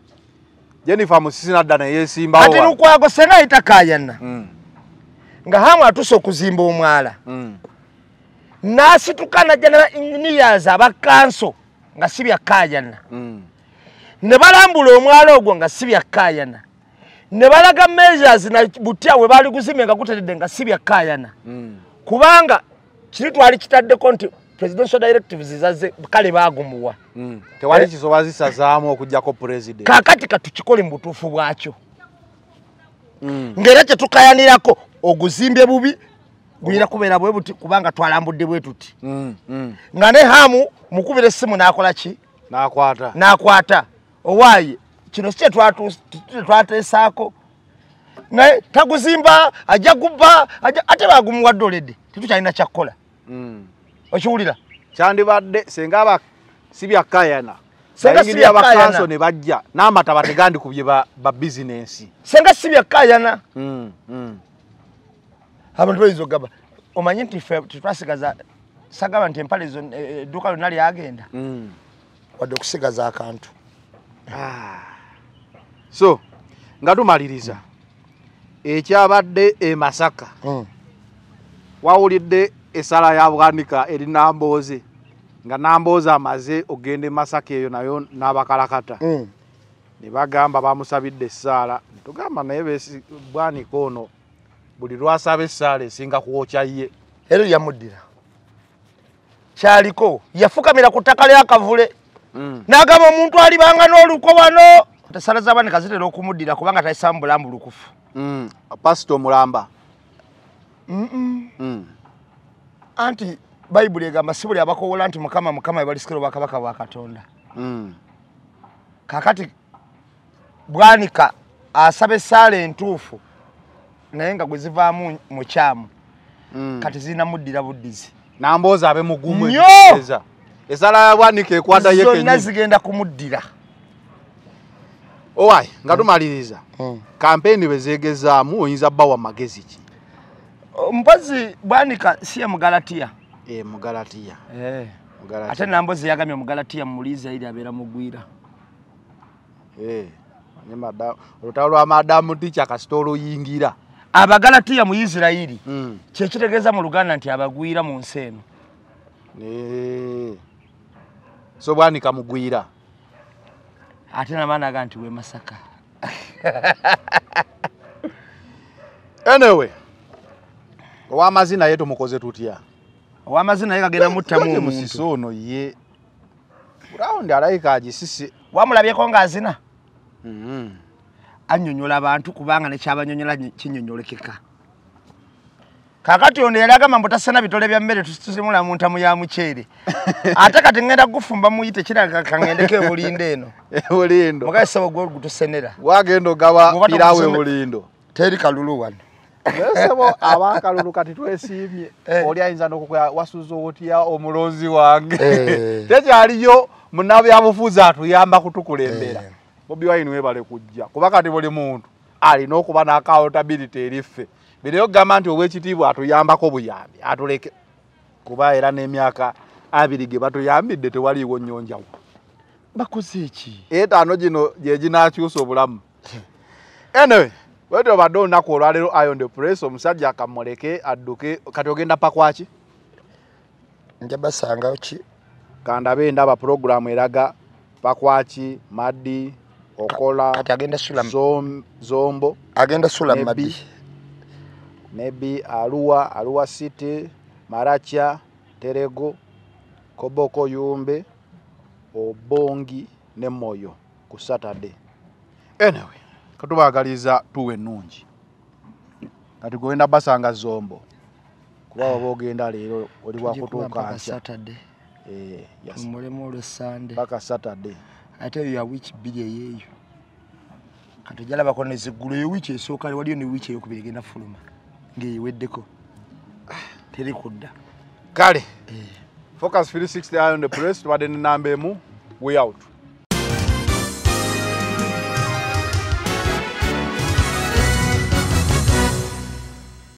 Speaker 2: Jennifer Musisi nadda ne yeesimbawo
Speaker 1: ate Lukwago senga ayita kayana nga hamu atuse okuzimba omwala n'asituka najja engineers abakanso nga si bya kayana ne balambula omwala ogwo nga si bya kayana ne balaga measures na butya we baali guzimbe nga guteredde nga si bya kayana kubanga kiri twali kitaddeko nti presidential directives zaze kale baagumuwa
Speaker 2: tewali kisoba zisazaamu okujjako president
Speaker 1: kakati katukikole mu butuufu bwakyo ngera kye tukayanirako oguzimbye bubi guyina kubeera bwe buti kubanga twalambudde bwe tuti nga ne hamu mukubira essimu n'akola ki n'akwata owaaye kino si twateesaako naye taguzimba ajja gubba ate baagumuwadde oledde tetukyalina kyakkola okiwulira
Speaker 2: kyandibadde senga si bya kayana senga si bya kayana ne bajja n'amataba tegandikubye ba bizinensi
Speaker 1: senga si bya kayana abantu bayinza okugamba omanyi nti tetwasigaza sagaba nti empale zo edduuka lyonna lyagenda wadde okusigaza akantu
Speaker 2: so nga tumaliriza ekyabadde e Masaka wawulidde esala ya Bwanika eri Nambooze nga Nambooze amaze ogende Masaka eyo nayo n'abakalakata ne bagamba bamusabidde essaala tugamba naye Bwanika ono buli lwasaba essaala esinga kuwokya ye
Speaker 1: ero yamuddira kyaliko yafukamira ku ttaka lya Kavule n'agamba omuntu alibanga n'oluko wano essaala za Bwanika zitera okumuddira kubanga tayisamu bulambu lukufu
Speaker 2: Pastor Mulamba
Speaker 1: anti Bayibuli egamba si buli abakowola nti mukama ebalisikira obwakabaka bwa Katonda kakati Bwanika asaba essaala entuufu naye nga gwe zivaamu mu kyamu kati zirina muddira buddizi
Speaker 2: Nambooze abe mugumu ekiseeza essaala ya Bwanika ekwata ye kenyini
Speaker 1: zonna zigenda kumuddira
Speaker 2: owaayi nga tumaliriza kampeni bwe zeegezaamu oyinza bbawa magezi ki
Speaker 1: mpozi Bwanika si ye Mugalatiya
Speaker 2: Mugalatiya
Speaker 1: ate Nambooze yagamye Mugalatiya muliiza eri abeera mugwira
Speaker 2: olutalo lwa madamu ticha kasita oluyingira
Speaker 1: Abagalatiya mu Isirayiri kyekitegeeza mu Luganda nti abagwira mu nsi eno
Speaker 2: so bwanika mugwira
Speaker 1: ate nabana ganti we Masaka.
Speaker 2: Anyway, owamazina yetu mukoze tutya?
Speaker 1: Owamazina yekagenda muttamu
Speaker 2: musisono ye. Round alaika ajisisi.
Speaker 1: Wamulabyeko ngazina? Annyonnyola abantu kubanga ne kyabanyonnyola kinnyonnyolekeka. Kakati ono yalaga mambo tasana bitole bya mmere tusimula mu ntamu ya muceere. Ate kati ngenda gufumba muyite kiraga kangendeke bulinde eno.
Speaker 2: Bulindo.
Speaker 1: Mugasa ogwo gutusenera.
Speaker 2: Wagendo gawa pirawe bulindo.
Speaker 1: Teri kalulu wano.
Speaker 2: Nesebo abakalulu kati twesimye. Oli ayinza nokukya wasuzo otya omulonzi wange. Tekyaliyo munabe abufuza atuyamba kutukulembera. Bobi Wine webale kujja. Kuba kati buli muntu alina okuba na accountability erife. Bireyo gamanti owekitiibwa atuyambako buyambi atuleke kuba era n'emyaka abiri ge batuyambidde tewaliiwo nnyonjawo
Speaker 1: bakoze eki
Speaker 2: etaano gino gye ginaakyusa obulamu. Anyway, wetyo obadde olunaku olwaleero Iron the Press omusajja akamuleke adduke kati ogenda pakwaki
Speaker 1: nja basanga ki
Speaker 2: kandabe ndaba program eraga pakwaki Maddi Okola
Speaker 1: kati agenda sula
Speaker 2: Zombo
Speaker 1: agenda sula Maddi
Speaker 2: maybe Arua City, Maracha, Terego, Koboko Yumbe, Obongi, ne Moyo ku Saturday. Anyway, katubagaliza tuwe nungi. Kati goenda basanga Zombo. Kuba bogenda leero oli wa kutuuka
Speaker 1: Saturday.
Speaker 2: Yes.
Speaker 1: Mulemo le Sunday.
Speaker 2: Baka Saturday.
Speaker 1: Ate ya wiki bili yeyo. Kati jala bakone zigulu yo wiki esooka waliyo ne wiki eyokubiri genda fuluma. Ngeweddeko teri kudda
Speaker 2: kale Focus 360 Iron the Press tubadde ne namba emu we out.